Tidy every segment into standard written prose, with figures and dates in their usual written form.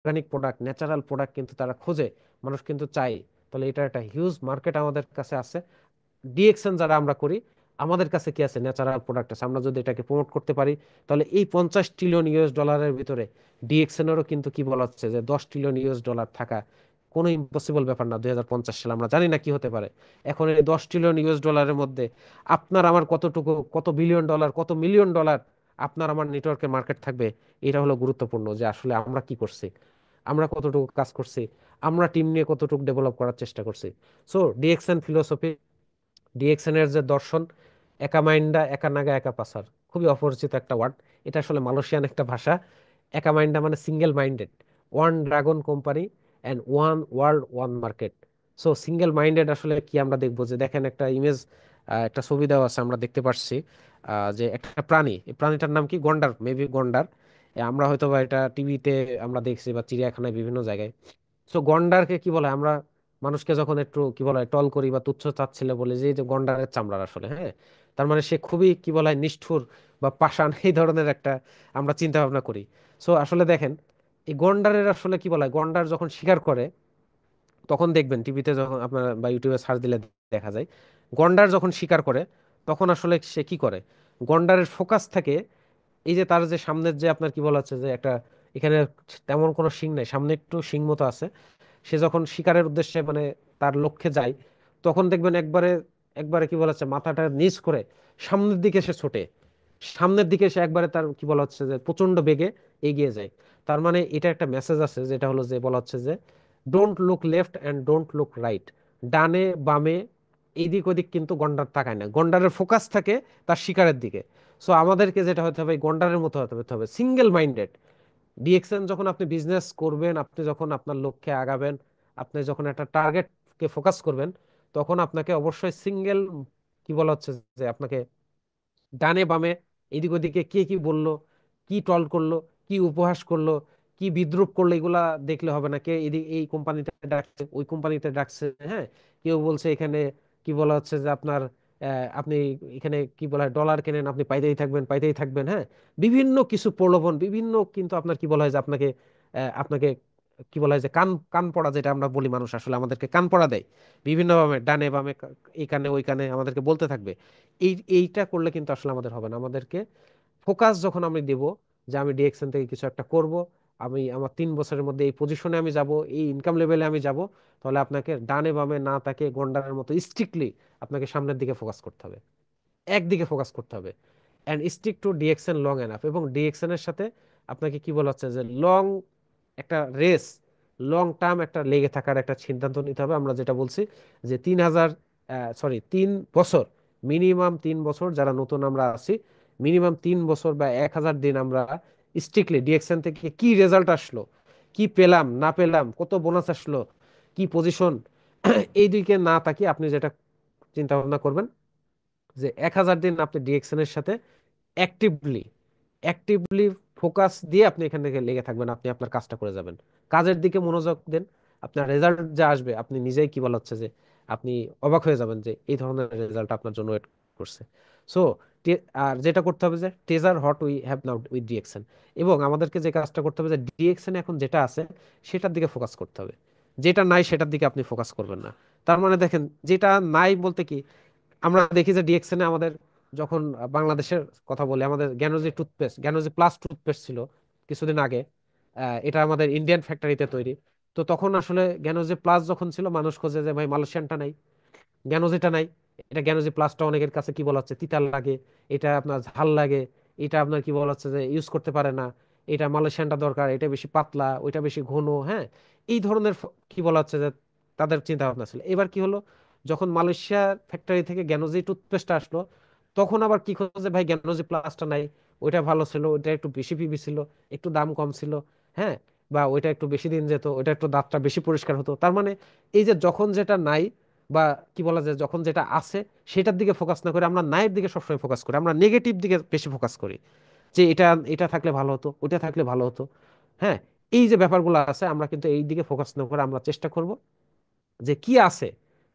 Organic product, natural product কিন্তু তারা খোঁজে, মানুষ কিন্তু চাই। তাহলে এটা একটা হিউজ মার্কেট আমাদের কাছে আছে। ডিএক্সএন যারা আমরা করি, আমাদের কাছে কি আছে? ন্যাচারাল প্রোডাক্ট আছে। আমরা যদি এটাকে প্রমোট করতে পারি, তাহলে এই $50 ট্রিলিয়ন ভিতরে ডিএক্সএন এরও কিন্তু কি বলা হচ্ছে যে $10 ট্রিলিয়ন থাকা কোনো ইম্পসিবল ব্যাপার না। 2050 সালে আমরা জানি না কি হতে পারে। এখন এই $10 ট্রিলিয়ন মধ্যে আপনার আমার কতটুকু, কত বিলিয়ন ডলার, কত মিলিয়ন ডলার আপনার আমার নেটওয়ার্কের মার্কেট থাকবে। এটা হলো গুরুত্বপূর্ণ, যে আসলে আমরা কি করছি, আমরা কতটুকু কাজ করছি, আমরা টিম নিয়ে কতটুকু ডেভেলপ করার চেষ্টা করছি। সো ডিএক্সএন ফিলোসফি, ডিএক্সএন এর যে দর্শন, একা মাইন্ডা একা নাগা একা পাসার, খুবই অপরিচিত একটা ওয়ার্ড। এটা আসলে মালয়েশিয়ান একটা ভাষা। একা মাইন্ডা মানে single minded, one dragon company and one world one market. So single minded আসলে কি আমরা দেখবো, যে দেখেন একটা ইমেজ, একটা ছবি দেওয়া আছে, আমরা দেখতে পাচ্ছি যে একটা প্রাণী, এই প্রাণীটার নাম কি? গন্ডার, মেবি গন্ডার। আমরা হয়তো বা এটা টিভিতে আমরা দেখছি বা চিড়িয়াখানায় বিভিন্ন জায়গায়। সো গন্ডারকে কি বলে, আমরা মানুষকে যখন একটু কি বলে টল করি বা তুচ্ছ তাচ্ছিল্য বলি, যে এই যে গন্ডারের চামড়ার আসলে, হ্যাঁ, তার মানে সে খুবই কি বলে নিষ্ঠুর বা পাষাণ, এই ধরনের একটা আমরা চিন্তা ভাবনা করি। সো আসলে দেখেন, এই গন্ডারের আসলে কি বলে, গন্ডার যখন শিকার করে, তখন দেখবেন টিভিতে যখন আপনার বা ইউটিউবে সার্চ দিলে দেখা যায়, গন্ডার যখন শিকার করে, তখন আসলে সে কি করে, গন্ডারের ফোকাস থাকে এই যে তার যে সামনের যে আপনার কি বলা হচ্ছে যে একটা, এখানে তেমন কোনো শিং নাই, সামনে একটু শিং মতো আছে। সে যখন শিকারের উদ্দেশ্যে মানে তার লক্ষ্যে যায়, তখন দেখবেন একবারে একবারে কি বলা হচ্ছে মাথাটা নিচ করে সামনের দিকে সে ছোটে, সামনের দিকে সে একবারে তার কি বলা হচ্ছে যে প্রচন্ড বেগে এগিয়ে যায়। তার মানে এটা একটা মেসেজ আছে, যেটা হলো যে বলা হচ্ছে যে don't look left and don't look right. ডানে বামে এইদিক ওদিক কিন্তু গন্ডার তাকায় না, গন্ডারের ফোকাস থাকে তার শিকারের দিকে। সো আমাদেরকে যেটা হতে হবে, গন্ডারের মতো হতে হবে, সিঙ্গেল মাইন্ডেড। ডিএক্সএন যখন আপনি বিজনেস করবেন, আপনি যখন আপনার লক্ষ্যে আগাবেন, আপনি যখন একটা টার্গেটকে ফোকাস করবেন, তখন আপনাকে অবশ্যই সিঙ্গেল কি বলা হচ্ছে যে আপনাকে ডানে বামে এদিক ওদিকে কে কি বললো, কি টল করলো, কি উপহাস করলো, কি বিদ্রূপ করলো, এগুলা দেখলে হবে না। কে এদিক এই কোম্পানিতে ডাকছে, ওই কোম্পানিতে ডাকছে, হ্যাঁ, কেউ বলছে এখানে কি বলা হচ্ছে যে আপনার আপনি এখানে কি বলা হয় ডলার কেনেন, আপনি পাইতেই থাকবেন পাইতেই থাকবেন, হ্যাঁ, বিভিন্ন কিছু প্রলোভন, বিভিন্ন কিন্তু আপনার কি বলা হয় যে আপনাকে আপনাকে কি বলা হয় যে কান কান পড়া, যেটা আমরা বলি, মানুষ আসলে আমাদেরকে কান পড়া দেয় বিভিন্ন ভাবে, ডানে বামে এই কানে ওই কানে আমাদেরকে বলতে থাকবে। এইটা করলে কিন্তু আসলে আমাদের হবে না। আমাদেরকে ফোকাস যখন আমি দেব যে আমি ডিএক্সএন থেকে কিছু একটা করব, আমি আমার 3 বছরের মধ্যে এই পজিশনে আমি যাব, এই ইনকাম লেভেলে আমি যাব, তাহলে আপনাকে ডানে বামে না তাকে গন্ডারের মতো স্ট্রিক্টলি আপনাকে সামনের দিকে ফোকাস করতে হবে, একদিকে ফোকাস করতে হবে, and stick to DXN long enough. এবং ডিএক্সএন এর সাথে আপনাকে কি বলা হচ্ছে যে লং একটা রেস, লং টার্ম একটা লেগে থাকার একটা সিদ্ধান্ত নিতে হবে। আমরা যেটা বলছি যে 3,000, সরি 3 বছর, মিনিমাম 3 বছর যারা নতুন আমরা আছি, মিনিমাম 3 বছর বা 1,000 দিন আমরা স্ট্রিক্টলি ডিএক্সএন থেকে কি রেজাল্ট আসলো, কি পেলাম না পেলাম, কত বোনাস আসলো, কি পজিশন, এই দিকে না তাকিয়ে আপনি যেটা চিন্তা ভাবনা করবেন, যে 1,000 দিন আপনি ডিএক্সএন এর সাথে অ্যাক্টিভলি অ্যাক্টিভলি ফোকাস দিয়ে আপনি এখান থেকে লেগে থাকবেন, আপনি আপনার কাজটা করে যাবেন। কাজের দিকে মনোযোগ দেন, আপনার রেজাল্ট যা আসবে আপনি নিজেই কি বলা হচ্ছে যে আপনি অবাক হয়ে যাবেন যে এই ধরনের রেজাল্ট আপনার জন্য ওয়েট করছে। সো আর যেটা করতে হবে যে taser what we have now with DXN. এবং আমাদেরকে যে কাজটা করতে হবে যে ডিএক্সএন এখন যেটা আছে সেটার দিকে ফোকাস করতে হবে, যেটা নাই সেটার দিকে আপনি ফোকাস করবেন না। তার মানে দেখেন, যেটা নাই বলতে কি, আমরা দেখি যে ডিএক্সএন এ আমাদের যখন বাংলাদেশের কথা বলি, আমাদের জ্ঞানজি টুথপেস্ট, জ্ঞানজি প্লাস টুথপেস্ট ছিল কিছুদিন আগে, এটা আমাদের ইন্ডিয়ান ফ্যাক্টরিতে তৈরি। তো তখন আসলে জ্ঞানজি প্লাস যখন ছিল, মানুষ খোঁজে যে ভাই মালয়েশিয়ানটা নাই, জ্ঞানজিটা নাই। এটা জ্ঞানজি প্লাসটা অনেকের কাছে কি বলা হচ্ছে তিতা লাগে, এটা আপনার ঝাল লাগে, এটা আপনার কি বলা হচ্ছে যে ইউজ করতে পারে না, এটা মালয়েশিয়ানটা দরকার, এটা বেশি পাতলা, ওইটা বেশি ঘন, হ্যাঁ, এই ধরনের কি বলা হচ্ছে যে তাদের চিন্তা ভাবনা ছিল। এবার কি হলো, যখন মালয়েশিয়া ফ্যাক্টরি থেকে জ্ঞানজি টুথপেস্টটা আসলো, তখন আবার কি খোঁজে ভাই জ্ঞানজি প্লাসটা নাই, ওইটা ভালো ছিল, ওইটা একটু বেশি পিবি ছিল, একটু দাম কম ছিল, হ্যাঁ, বা ওইটা একটু বেশি দিন যেত, ওইটা একটু দাঁতটা বেশি পরিষ্কার হতো। তার মানে এই যে যখন যেটা নাই বা কি বলা যায় যখন যেটা আছে সেটার দিকে ফোকাস না করে আমরা নায়ের দিকে সবসময় ফোকাস করি, আমরা নেগেটিভ দিকে বেশি ফোকাস করি, যে এটা এটা থাকলে ভালো হতো, ওটা থাকলে ভালো হতো, হ্যাঁ। এই যে ব্যাপারগুলো আছে, আমরা কিন্তু এই দিকে ফোকাস না করে আমরা চেষ্টা করব যে কি আছে,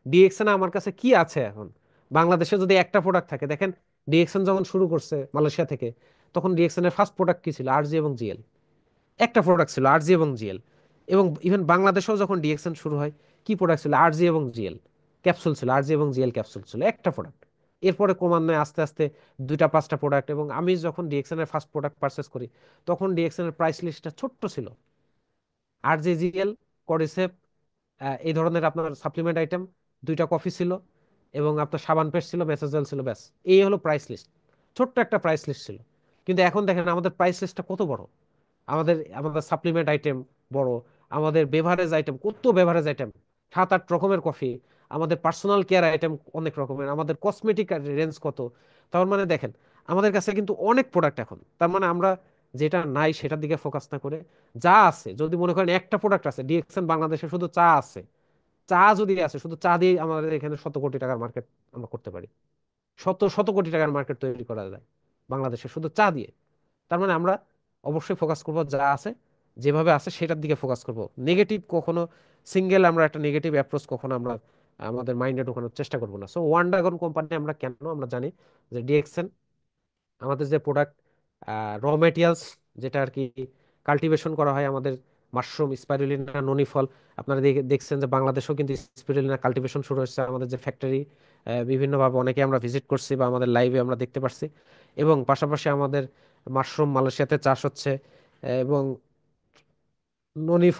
ডিএক্সএন আমার কাছে কি আছে এখন। বাংলাদেশে যদি একটা প্রোডাক্ট থাকে, দেখেন ডিএক্সএন যখন শুরু করছে মালয়েশিয়া থেকে, তখন ডিএক্সএন এর ফার্স্ট প্রোডাক্ট কি ছিল? আরজি এবং জিএল। একটা প্রোডাক্ট ছিল আরজি এবং জিএল। এবং ইভেন বাংলাদেশেও যখন ডিএক্সএন শুরু হয়, কি প্রোডাক্ট ছিল? আরজি এবং জিএল ক্যাপসুল ছিল, আরজি এবং জিএল ক্যাপসুল ছিল, একটা প্রোডাক্ট। এরপরে ক্রমান্বয়ে আস্তে আস্তে দুইটা পাঁচটা প্রোডাক্ট, এবং আমি যখন ডিএক্সএন এর ফার্স্ট প্রোডাক্ট পারচেস করি তখন ডিএক্সএন এর প্রাইস লিস্টটা ছোট্ট ছিল। আরজি, জিএল, কডিসেপ, এই ধরনের আপনার সাপ্লিমেন্ট আইটেম, দুইটা কফি ছিল, এবং আপনার সাবান পেস্ট ছিল, মেসেজেল ছিল, ব্যাস। এই হলো প্রাইস লিস্ট, ছোট্ট একটা প্রাইস লিস্ট ছিল। কিন্তু এখন দেখেন আমাদের প্রাইস লিস্টটা কত বড়। আমাদের আমাদের সাপ্লিমেন্ট আইটেম বড়, আমাদের বেভারেজ আইটেম, কত বেভারেজ আইটেম, 7-8 রকমের কফি, আমাদের পার্সোনাল কেয়ার আইটেম অনেক রকমের, আমাদের কসমেটিক রেঞ্জ কত। তার মানে দেখেন আমাদের কাছে কিন্তু অনেক প্রোডাক্ট এখন। তার মানে আমরা যেটা নাই সেটার দিকে ফোকাস না করে, যা আছে, যদি মনে করেন একটা প্রোডাক্ট আছে ডিএক্সএন বাংলাদেশে, শুধু চা আছে, চা যদি আছে, শুধু চা দিয়ে আমাদের এখানে 100 কোটি টাকার মার্কেট আমরা করতে পারি। শত শত কোটি টাকার মার্কেট তৈরি করা যায় বাংলাদেশে শুধু চা দিয়ে। তার মানে আমরা অবশ্যই ফোকাস করব যা আছে, যেভাবে আছে সেটার দিকে ফোকাস করব। নেগেটিভ কখনো, সিঙ্গেল আমরা একটা নেগেটিভ অ্যাপ্রোচ কখনো আমরা আমাদের মাইন্ডে ঢোকানোর চেষ্টা করব না। সো ওয়ান ড্রাগন কোম্পানি আমরা কেন, আমরা জানি যে ডিএক্সএন আমাদের যে প্রোডাক্ট, র মেটেরিয়ালস, যেটা আর কি কাল্টিভেশন করা হয় আমাদের, মাশরুম, স্পাইরুলিনা, ননি ফল। আপনারা দেখছেন যে বাংলাদেশেও কিন্তু স্পাইরুলিনা কাল্টিভেশন শুরু হচ্ছে, আমাদের যে ফ্যাক্টরি বিভিন্নভাবে অনেকে আমরা ভিজিট করছি বা আমাদের লাইভে আমরা দেখতে পারছি। এবং পাশাপাশি আমাদের মাশরুম মালয়েশিয়াতে চাষ হচ্ছে, এবং ননি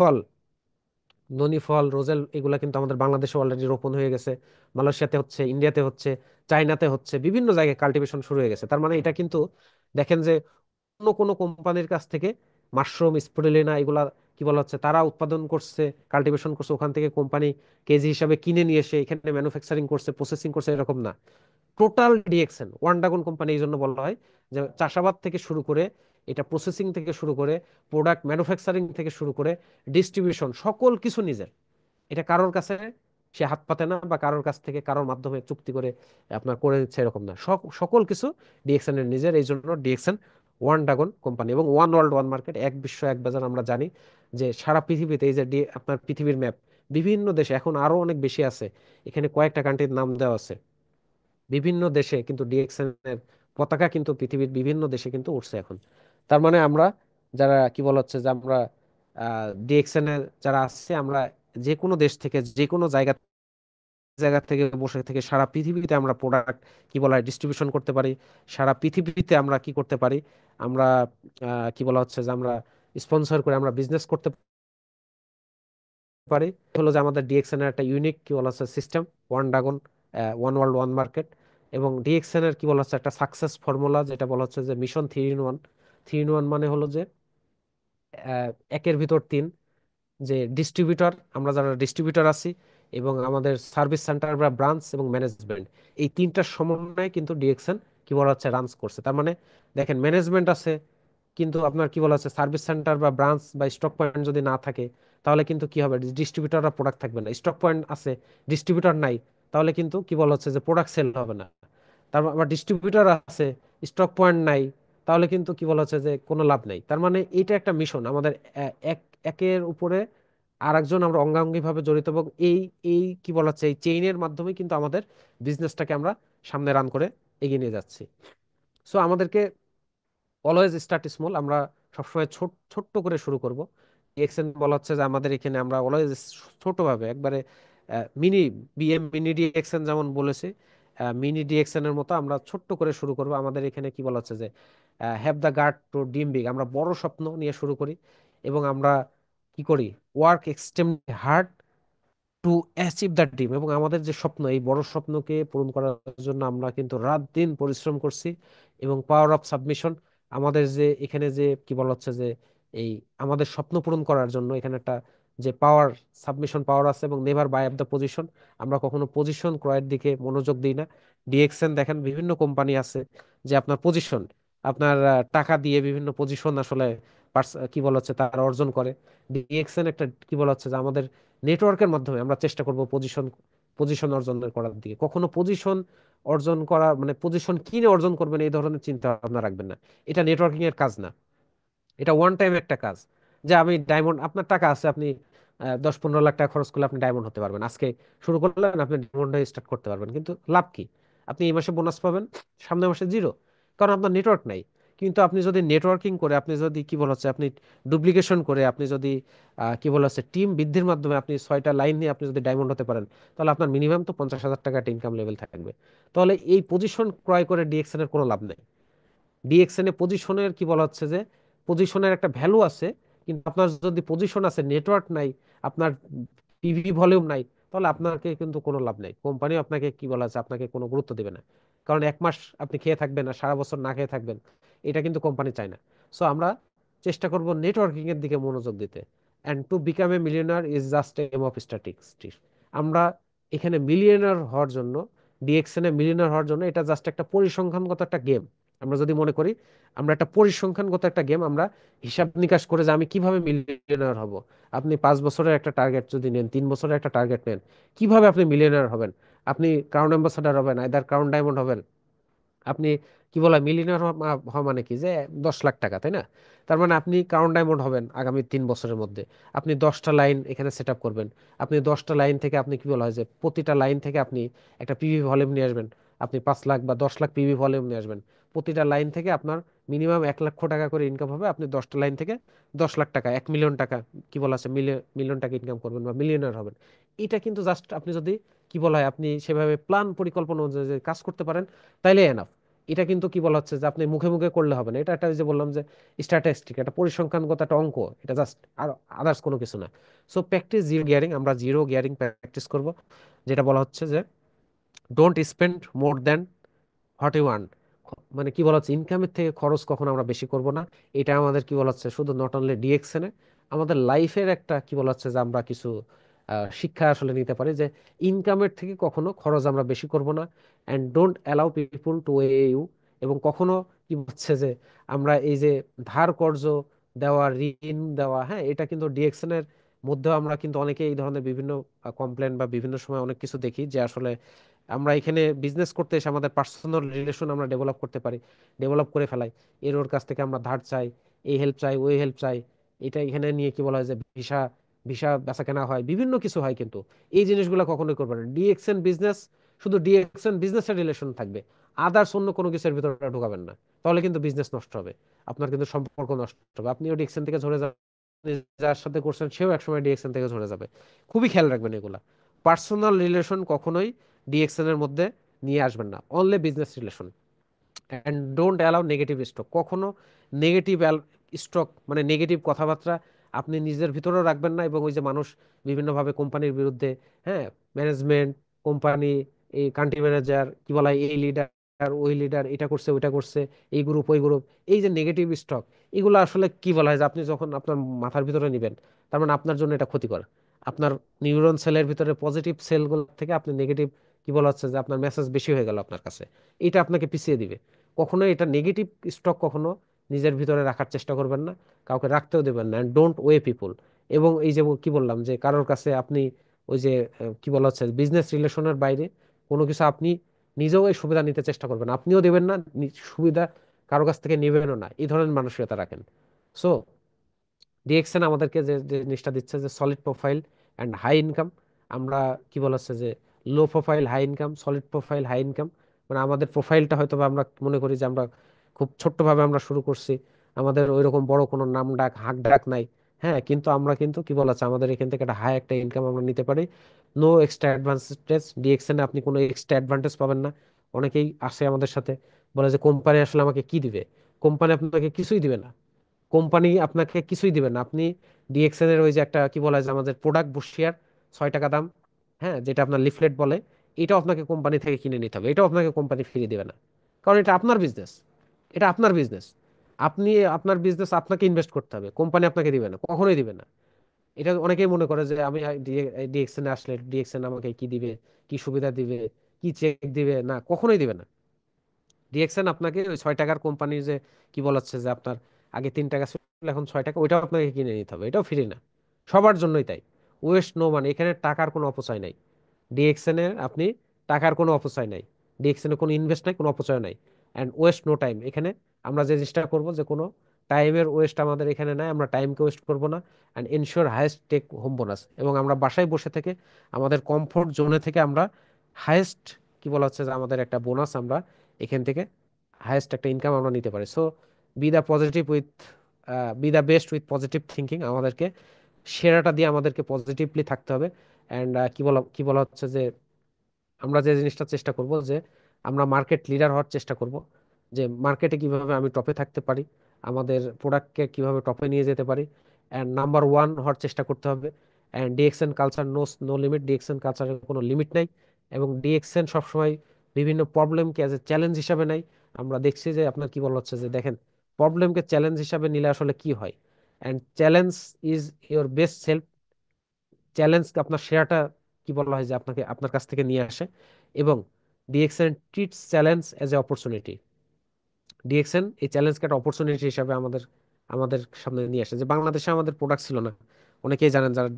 ফল, রোজেল, এগুলা কিন্তু আমাদের বাংলাদেশে অলরেডি রোপণ হয়ে গেছে, মালয়েশিয়াতে হচ্ছে, ইন্ডিয়াতে হচ্ছে, চায়নাতে হচ্ছে, বিভিন্ন জায়গায় কাল্টিভেশন শুরু হয়ে গেছে। তার মানে এটা কিন্তু দেখেন যে অন্য কোনো কোম্পানির কাছ থেকে মাশরুম, স্পিরুলিনা এগুলা কি বলা হচ্ছে, তারা উৎপাদন করছে, কাল্টিভেশন করছে, ওখান থেকে কোম্পানি কেজি হিসাবে কিনে নিয়ে এসে এখানে ম্যানুফ্যাকচারিং করছে, প্রসেসিং করছে, এরকম না। Total DXN one dragon company এই জন্য বলা হয় যে চাষাবাদ থেকে শুরু করে, এটা প্রসেসিং থেকে শুরু করে, প্রোডাক্ট ম্যানুফ্যাকচারিং থেকে শুরু করে, ডিস্ট্রিবিউশন, সকল কিছু নিজের। এটা কারোর কাছে সে হাত পাতে না, বা কারোর কাছ থেকে কারোর মাধ্যমে চুক্তি করে আপনার করে দিচ্ছে, এরকম না। সকল কিছু ডিএক্সএন এর নিজের। এই জন্য ডিএক্সএন ওয়ান ড্রাগন কোম্পানি, এবং ওয়ান ওয়ার্ল্ড ওয়ান মার্কেট, এক বিশ্ব এক বাজার। আমরা জানি যে সারা পৃথিবীতে এই যে আপনার পৃথিবীর ম্যাপ, বিভিন্ন দেশে এখন আরো অনেক বেশি আছে, এখানে কয়েকটা কান্ট্রির নাম দেওয়া আছে। বিভিন্ন দেশে কিন্তু ডিএক্সএন এর পতাকা কিন্তু পৃথিবীর বিভিন্ন দেশে কিন্তু উঠছে এখন। তার মানে আমরা যারা কি বলা হচ্ছে যে আমরা ডিএক্সএন এর যারা আছে, আমরা যে কোনো দেশ থেকে, যে কোনো জায়গা জায়গা থেকে বসে থেকে সারা পৃথিবীতে আমরা প্রোডাক্ট কি বলা হয় ডিস্ট্রিবিউশন করতে পারি। সারা পৃথিবীতে আমরা কি করতে পারি, আমরা কি বলা হচ্ছে যে আমরা স্পন্সর করে আমরা বিজনেস করতে পারি। হলো যে আমাদের ডিএক্সএন এর একটা ইউনিক কি বলা হচ্ছে system, one dragon, one world one market. এবং ডিএক্সএন এর কি বলা হচ্ছে একটা সাকসেস ফর্মুলা, যেটা বলা হচ্ছে যে মিশন 3 in 1। 3 in 1 মানে হলো যে একের ভিতর তিন, যে ডিস্ট্রিবিউটর, আমরা যারা ডিস্ট্রিবিউটর আছি, এবং আমাদের সার্ভিস সেন্টার বা ব্রাঞ্চ এবং ম্যানেজমেন্ট, এই তিনটার সমন্বয়ে কিন্তু ডিএক্সএন কি বলা হচ্ছে রানস করছে। তার মানে দেখেন ম্যানেজমেন্ট আছে, কিন্তু আপনার কি বলা হচ্ছে সার্ভিস সেন্টার বা ব্রাঞ্চ বা স্টক পয়েন্ট যদি না থাকে, তাহলে কিন্তু কি হবে, ডিস্ট্রিবিউটররা প্রোডাক্ট থাকবে না। স্টক পয়েন্ট আছে, ডিস্ট্রিবিউটর নাই, তাহলে কিন্তু কি বলা হচ্ছে যে প্রোডাক্ট সেল হবে না। তারপর আবার ডিস্ট্রিবিউটর আছে, স্টক পয়েন্ট নাই, তাহলে কিন্তু কি বলা হচ্ছে যে কোনো লাভ নাই। তার মানে এটা একটা মিশন আমাদের, এক একের উপরে আরেকজন আমরা অঙ্গাঙ্গি ভাবে জড়িত, এবং এই এই কি বলা হচ্ছে এই চেইনের মাধ্যমে কিন্তু আমাদের বিজনেসটাকে আমরা সামনে রান করে এগিয়ে নিয়ে যাচ্ছি। সো আমাদেরকে অলওয়েজ স্টার্ট স্মল, আমরা সবসময় ছোট্ট করে শুরু করব। এক্সেন বলা হচ্ছে যে আমাদের এখানে আমরা অলওয়েজ ছোটভাবে একবারে মিনি বিএম মিনি ডিএক্সএন যেমন বলেছে, মিনি ডিএক্সএন এর মতো আমরা ছোট্ট করে শুরু করব। আমাদের এখানে কি বলা হচ্ছে যে have the guard to dream big, আমরা বড় স্বপ্ন নিয়ে শুরু করি, এবং আমরা কি করি, work extremely hard to achieve the dream. এবং আমাদের যে স্বপ্ন, এই বড় স্বপ্নকে পূরণ করার জন্য আমরা কিন্তু রাত দিন পরিশ্রম করছি। এবং পাওয়ার অফ সাবমিশন, আমাদের যে এখানে যে কি বলা হচ্ছে যে এই আমাদের স্বপ্ন পূরণ করার জন্য এখানে একটা যে পাওয়ার, সাবমিশন পাওয়ার আছে, এবং never buy off the position, আমরা কখনো পজিশন ক্রয়ের দিকে মনোযোগ দিই না। ডিএক্সএন দেখেন বিভিন্ন কোম্পানি আছে যে আপনার পজিশন, আপনার টাকা দিয়ে বিভিন্ন পজিশন আসলে কি বলা হচ্ছে তারা অর্জন করে। ডিএক্সএন একটা কি বলা হচ্ছে যে আমাদের নেটওয়ার্কের মাধ্যমে আমরা চেষ্টা করব পজিশন পজিশন অর্জন করার দিকে। কখনো পজিশন অর্জন করা মানে পজিশন কিনে অর্জন করবেন এই ধরনের চিন্তা ভাবনা রাখবেন না। এটা নেটওয়ার্কিং এর কাজ না, এটা ওয়ান টাইম একটা কাজ। যে আমি ডায়মন্ড, আপনার টাকা আছে, আপনি 10-15 লাখ টাকা খরচ করলে আপনি ডায়মন্ড হতে পারবেন। আজকে শুরু করলেন, আপনি ডায়মন্ড স্টার্ট করতে পারবেন, কিন্তু লাভ কি? আপনি এই মাসে বোনাস পাবেন, সামনের মাসে জিরো, কারণ আপনার নেটওয়ার্ক নাই। কিন্তু আপনি যদি নেটওয়ার্কিং করে, আপনি যদি কি বলা হচ্ছে, আপনি ডুপ্লিকেশন করে, আপনি যদি কি বলা হচ্ছে টিম বৃদ্ধির মাধ্যমে আপনি 6টা লাইন নিয়ে আপনি যদি ডায়মন্ড হতে পারেন, তাহলে আপনার মিনিমাম তো 50,000 টাকা ইনকাম লেভেল থাকবে। তাহলে এই পজিশন ক্রয় করে ডিএক্সএন এর কোনো লাভ নেই। ডিএক্সএন এ পজিশনের কি বলা হচ্ছে যে পজিশনের একটা ভ্যালু আছে, কিন্তু আপনার যদি পজিশন আছে, নেটওয়ার্ক নাই, আপনার পিভি ভলিউম নাই, তাহলে আপনাকে কিন্তু কোনো লাভ নেই। কোম্পানি আপনাকে কি বলা আছে, আপনাকে কোনো গুরুত্ব দেবে না। কারণ 1 মাস আপনি খেয়ে থাকবেন না, সারা বছর না খেয়ে থাকবেন, এটা কিন্তু কোম্পানি চায় না। সো আমরা চেষ্টা করব নেটওয়ার্কিং এর দিকে মনোযোগ দিতে। And to become a millionaire is just a game of statistics. আমরা এখানে মিলিয়নার হওয়ার জন্য, ডিএক্সএন এ মিলিয়নার হওয়ার জন্য, এটা জাস্ট একটা পরিসংখ্যানগত একটা গেম। আমরা যদি মনে করি আমরা একটা পরিসংখ্যানগত একটা গেম, আমরা হিসাব নিকাশ করে যে আমি কিভাবে মিলিয়নার হব। আপনি 5 বছরের একটা টার্গেট যদি নেন, 3 বছরের একটা টার্গেট নেন, কিভাবে আপনি মিলিয়নার হবেন? আপনি ক্রাউন অ্যাম্বাসাডার হবেন, আইদার ক্রাউন ডায়মন্ড হবেন। আপনি কি বলা, মিলিয়নার হওয়া মানে কি যে 10 লাখ টাকা, তাই না? তার মানে আপনি ক্রাউন ডায়মন্ড হবেন আগামী 3 বছরের মধ্যে। আপনি 10টা লাইন এখানে সেট আপ করবেন। আপনি 10টা লাইন থেকে আপনি কি বলা হয় যে প্রতিটা লাইন থেকে আপনি একটা পিভি ভলিউম নিয়ে আসবেন। আপনি 5 লাখ বা 10 লাখ পিভি ভলিউম নিয়ে আসবেন। প্রতিটা লাইন থেকে আপনার মিনিমাম 1 লক্ষ টাকা করে ইনকাম হবে। আপনি 10টা লাইন থেকে 10 লাখ টাকা, 1 মিলিয়ন টাকা, কি বলা আছে, মিলিয়ন মিলিয়ন টাকা ইনকাম করবেন বা মিলিয়নার হবেন। এটা কিন্তু জাস্ট আপনি যদি কি বলা হয়, আপনি সেভাবে প্ল্যান পরিকল্পনা অনুযায়ী যদি কাজ করতে পারেন, তাইলে এনাফ। এটা কিন্তু কি বলা হচ্ছে যে আপনি মুখে মুখে করলে হবে না। এটা একটা, ওই যে বললাম যে স্ট্যাটিস্টিক, একটা পরিসংখ্যানগত একটা অঙ্ক, এটা জাস্ট আর আদার্স কোনো কিছু না। সো প্র্যাকটিস জিরো গিয়ারিং, আমরা জিরো গিয়ারিং প্র্যাকটিস করব। যেটা বলা হচ্ছে যে don't spend more than what you earn. মানে কি বলা হচ্ছে, ইনকামের থেকে খরচ কখনো আমরা বেশি করব না। এটা আমাদের কি বলা হচ্ছে, শুধু নট অনলি ডিএক্সএন এ, আমাদের লাইফের একটা কি বলা হচ্ছে যে আমরা কিছু শিক্ষা আসলে নিতে পারি, যে ইনকামের থেকে কখনো খরচ আমরা বেশি করব না। And don't allow people to weigh you. এবং কখনো কি হচ্ছে যে আমরা এই যে ধার কর্জ দেওয়া, ঋণ দেওয়া, হ্যাঁ, এটা কিন্তু ডিএক্সএন এর মধ্যেও আমরা কিন্তু অনেকে এই ধরনের বিভিন্ন কমপ্লেন বা বিভিন্ন সময় অনেক কিছু দেখি, যে আসলে আমরা এখানে বিজনেস করতে এসে আমাদের পার্সোনাল রিলেশন আমরা ডেভেলপ করতে পারি, ডেভেলপ করে ফেলাই। এর ওর কাছ থেকে আমরা ধার চাই, এই হেল্প চাই, ওই হেল্প চাই। এটা এখানে নিয়ে কি বলা হয় যে ভিসা ভিসা বেচা কেনা হয়, বিভিন্ন কিছু হয়। কিন্তু এই জিনিসগুলো কখনোই করবে না। ডিএক্সএন বিজনেস, শুধু ডিএক্সএন বিজনেসের রিলেশন থাকবে, আদার্স অন্য কোনো কিছুর ভিতরে ঢোকাবেন না। তাহলে কিন্তু বিজনেস নষ্ট হবে, আপনার কিন্তু সম্পর্ক নষ্ট হবে। আপনিও ডিএক্সএন থেকে ঝরে যাবেন, আপনি যার সাথে করছেন সেও একসময় ডিএক্সএন থেকে ঝরে যাবে। খুবই খেয়াল রাখবেন এগুলা। পার্সোনাল রিলেশন কখনোই ডিএক্সএন এর মধ্যে নিয়ে আসবেন না, only business relation. And don't allow negative stock. কখনো নেগেটিভ স্টক মানে নেগেটিভ কথাবার্তা আপনি নিজের ভিতরেও রাখবেন না। এবং ওই যে মানুষ বিভিন্নভাবে কোম্পানির বিরুদ্ধে, হ্যাঁ, ম্যানেজমেন্ট, কোম্পানি, এই কান্ট্রি ম্যানেজার, কি বলা হয়, এই লিডার, ওই লিডার, এটা করছে ওইটা করছে, এই গ্রুপ ওই গ্রুপ, এই যে নেগেটিভ স্টক, এগুলো আসলে কি বলা হয় যে আপনি যখন আপনার মাথার ভিতরে নেবেন, তার মানে আপনার জন্য এটা ক্ষতিকর। আপনার নিউরন সেলের ভিতরে পজিটিভ সেলগুলো থেকে আপনি নেগেটিভ, কি বলা হচ্ছে যে আপনার মেসেজ বেশি হয়ে গেল আপনার কাছে, এটা আপনাকে পিছিয়ে দিবে। কখনো এটা নেগেটিভ স্টক কখনো নিজের ভিতরে রাখার চেষ্টা করবেন না, কাউকে রাখতেও দেবেন না। ডোন্ট ওয়ে পিপুল। এবং এই যে কি বললাম, যে কারোর কাছে আপনি ওই যে কি বলা হচ্ছে, বিজনেস রিলেশনের বাইরে কোনো কিছু আপনি নিজেও এই সুবিধা নিতে চেষ্টা করবেন, আপনিও দেবেন না, সুবিধা কারো কাছ থেকে নেবেনও না, এই ধরনের মানসিকতা রাখেন। সো ডিএক্সএন আমাদেরকে যে যে জিনিসটা দিচ্ছে, যে solid profile and high income. আমরা কি বলা হচ্ছে যে low profile high income, solid profile high income. মানে আমাদের প্রোফাইলটা হয়তো বা আমরা মনে করি যে আমরা খুব ছোট্টভাবে আমরা শুরু করছি, আমাদের ওইরকম বড় কোনো নাম ডাক হাঁক ডাক নাই, হ্যাঁ, কিন্তু আমরা কিন্তু কি বলা হচ্ছে আমাদের এখান থেকে একটা হাই একটা ইনকাম আমরা নিতে পারি। No extra advantage. ডিএক্সএন এ আপনি কোনো এক্সট্রা অ্যাডভান্টেজ পাবেন না। অনেকেই আসে আমাদের সাথে, বলে যে কোম্পানি আসলে আমাকে কি দিবে। কোম্পানি আপনাকে কিছুই দিবে না, কোম্পানি আপনাকে কিছুই দিবে না। আপনি ডিএক্সএন এর ওই যে একটা কি বলা হয় যে আমাদের প্রোডাক্ট বসিয়ার 6 টাকা দাম, হ্যাঁ, যেটা আপনার লিফলেট বলে, এটাও আপনাকে কোম্পানি থেকে কিনে নিতে হবে, এটাও আপনাকে কোম্পানি ফ্রি দিবে না। কারণ এটা আপনার বিজনেস, এটা আপনার বিজনেস। আপনি আপনার বিজনেস আপনাকে ইনভেস্ট করতে হবে, কোম্পানি আপনাকে দিবে না, কখনোই দিবে না। এটা অনেকেই মনে করে যে আমি ডিএক্সএন এ আসলে ডিএক্সএন আমাকে কি দিবে, কি সুবিধা দিবে, কি চেক দিবে, না, কখনোই দিবে না। ডিএক্সএন আপনাকে ওই 6 টাকার কোম্পানির যে কি বলাচ্ছে যে আপনার আগে 3 টাকা ছিল, এখন 6 টাকা, ওইটাও আপনাকে কিনে নিতে হবে, এটাও ফ্রি না। সবার জন্যই তাই। ওয়েস্ট নো মানি, এখানে টাকার কোনো অপচয় নাই। ডিএক্সএন এর আপনি টাকার কোনো অপচয় নাই, ডিএক্সএন এর কোনো ইনভেস্ট নাই, কোনো অপচয় নাই। And waste no time. এখানে আমরা যে চেষ্টা করবো যে কোনো টাইমের ওয়েস্ট আমাদের এখানে নাই, আমরা টাইমকে ওয়েস্ট করবো না। And ensure highest take home bonus. এবং আমরা বাসায় বসে থেকে আমাদের কমফোর্ট জোনে থেকে আমরা হাইয়েস্ট কি বলা হচ্ছে যে আমাদের একটা বোনাস আমরা এখান থেকে হাইয়েস্ট একটা ইনকাম আমরা নিতে পারি। So B the positive with B the best with positive thinking, আমাদেরকে সেরাটা দিয়ে আমাদেরকে পজিটিভলি থাকতে হবে। অ্যান্ড কি বলা হচ্ছে যে আমরা যে জিনিসটা চেষ্টা করব যে আমরা মার্কেট লিডার হওয়ার চেষ্টা করব, যে মার্কেটে কিভাবে আমি টপে থাকতে পারি, আমাদের প্রোডাক্টকে কিভাবে টপে নিয়ে যেতে পারি, অ্যান্ড নাম্বার ওয়ান হওয়ার চেষ্টা করতে হবে। And DXN culture knows no limit, DXN কালচারের কোনো লিমিট নাই। এবং ডিএক্সএন সবসময় বিভিন্ন প্রবলেমকে অ্যাজ এ চ্যালেঞ্জ হিসাবে নেয়। আমরা দেখছি যে আপনার কি বলা হচ্ছে যে দেখেন, প্রবলেমকে চ্যালেঞ্জ হিসাবে নিলে আসলে কি হয়। And challenge is your best self, challenge আপনার সেরাটা কি বলা হয় যে আপনাকে আপনার কাছ থেকে নিয়ে আসে। এবং DXN treats challenge as a opportunity, DXN এই চ্যালেঞ্জকে একটা অপরচুনিটি হিসাবে আমাদের আমাদের সামনে নিয়ে আসে। যে বাংলাদেশে আমাদের প্রোডাক্ট ছিল না, অনেকেই জানেন যারা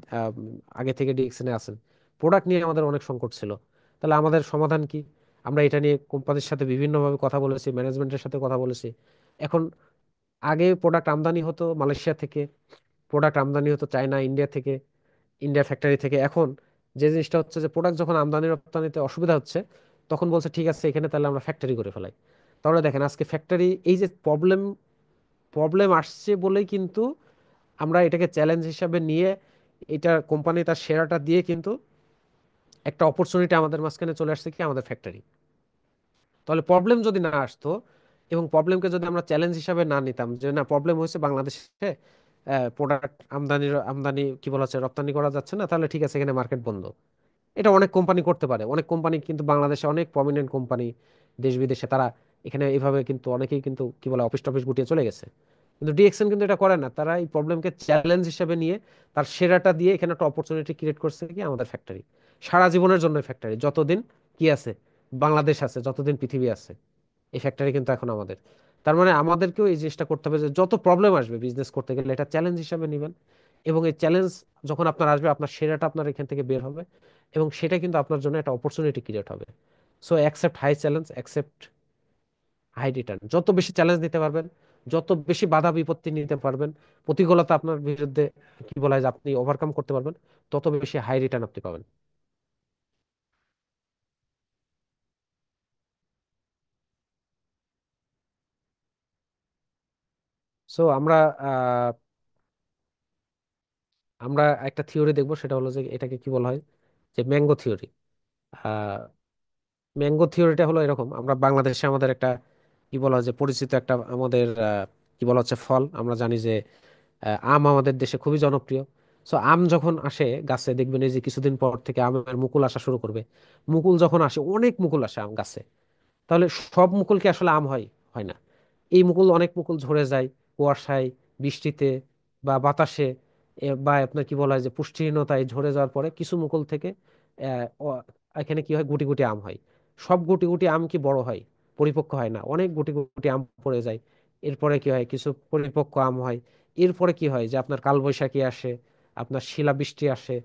আগে থেকে ডিএক্সএনে আছেন, প্রোডাক্ট নিয়ে আমাদের অনেক সংকট ছিল। তাহলে আমাদের সমাধান কি? আমরা এটা নিয়ে কোম্পানির সাথে বিভিন্নভাবে কথা বলেছি, ম্যানেজমেন্টের সাথে কথা বলেছি। এখন আগে প্রোডাক্ট আমদানি হতো মালয়েশিয়া থেকে, প্রোডাক্ট আমদানি হতো চায়না, ইন্ডিয়া থেকে, ইন্ডিয়া ফ্যাক্টরি থেকে। এখন যে জিনিসটা হচ্ছে যে প্রোডাক্ট যখন আমদানি রপ্তানিতে অসুবিধা হচ্ছে, তখন বলছে ঠিক আছে এখানে তাহলে আমরা ফ্যাক্টরি করে ফেলাই। তাহলে দেখেন আজকে ফ্যাক্টরি, এই যে প্রবলেম প্রবলেম আসছে বলেই কিন্তু আমরা এটাকে চ্যালেঞ্জ হিসাবে নিয়ে এটা কোম্পানি তার শেয়ারটা দিয়ে কিন্তু একটা অপরচুনিটি আমাদের মাঝখানে চলে আসছে কি আমাদের ফ্যাক্টরি। তাহলে প্রবলেম যদি না আসতো এবং প্রবলেমকে যদি আমরা চ্যালেঞ্জ হিসাবে না নিতাম যে না প্রবলেম হয়েছে বাংলাদেশে, প্রোডাক্ট আমদানি কি বলা হচ্ছে রপ্তানি করা যাচ্ছে না, তাহলে ঠিক আছে এখানে মার্কেট বন্ধ। এটা অনেক কোম্পানি করতে পারে, অনেক কোম্পানি কিন্তু বাংলাদেশে অনেক প্রমিনেন্ট কোম্পানি দেশ বিদেশে তারা এখানে এইভাবে কিন্তু অনেকেই কিন্তু কি বলে অফিস টফিস গুটিয়ে চলে গেছে। কিন্তু ডিএক্সএন কিন্তু এটা করে না, তারা এই প্রবলেমকে চ্যালেঞ্জ হিসেবে নিয়ে তার সেরাটা দিয়ে এখানে একটা অপরচুনিটি ক্রিয়েট করছে কি আমাদের ফ্যাক্টরি। সারা জীবনের জন্য ফ্যাক্টরি, যতদিন কি আছে বাংলাদেশ আছে, যতদিন পৃথিবী আছে, এই ফ্যাক্টরি কিন্তু এখন আমাদের। তার মানে আমাদেরকেও এই জিনিসটা করতে হবে যে যত প্রবলেম আসবে বিজনেস করতে গেলে এটা চ্যালেঞ্জ হিসেবে নেবেন। এবং এই চ্যালেঞ্জ যখন আপনার আসবে আপনার সেরাটা আপনার এখান থেকে বের হবে, এবং সেটা কিন্তু আপনার জন্য একটা অপরচুনিটি ক্রিয়েট হবে। So accept high challenge, accept high return. যত বেশি চ্যালেঞ্জ নিতে পারবেন, যত বেশি বাধা বিপত্তি নিতে পারবেন, প্রতিকূলতা আপনার বিরুদ্ধে কি বলা হয় যে আপনি ওভারকাম করতে পারবেন, তত বেশি হাই রিটার্ন আপনি পাবেন। সো আমরা আহ, আমরা একটা থিওরি দেখবো, সেটা হলো যে এটাকে কি বলা হয় যে ম্যাঙ্গো থিওরি। ম্যাঙ্গো থিওরিটা হলো এরকম, আমরা বাংলাদেশে আমাদের একটা কি বলা হয় যে পরিচিত একটা আমাদের কি বলা হচ্ছে ফল, আমরা জানি যে আম আমাদের দেশে খুবই জনপ্রিয়। সো আম যখন আসে গাছে দেখবেন এই যে কিছুদিন পর থেকে আমের মুকুল আসা শুরু করবে। মুকুল যখন আসে, অনেক মুকুল আসে আম গাছে, তাহলে সব মুকুল কি আসলে আম হয়? হয় না। এই মুকুল, অনেক মুকুল ঝরে যায় কুয়াশায়, বৃষ্টিতে বা বাতাসে, বা আপনার কি বলা হয় যে পুষ্টিহীনতায় ঝরে যাওয়ার পরে কিছু মুকুল থেকে এখানে কি হয় গুটি গুটি আম হয়। সব গুটি গুটি আম কি বড় হয়? পরিপক্ক হয় না, অনেক গুটি গুটি আম পড়ে যায়। এরপরে কি হয়, কিছু পরিপক্ক আম হয়। এরপরে কি হয় যে আপনার কালবৈশাখী আসে, আপনার শিলাবৃষ্টি আসে,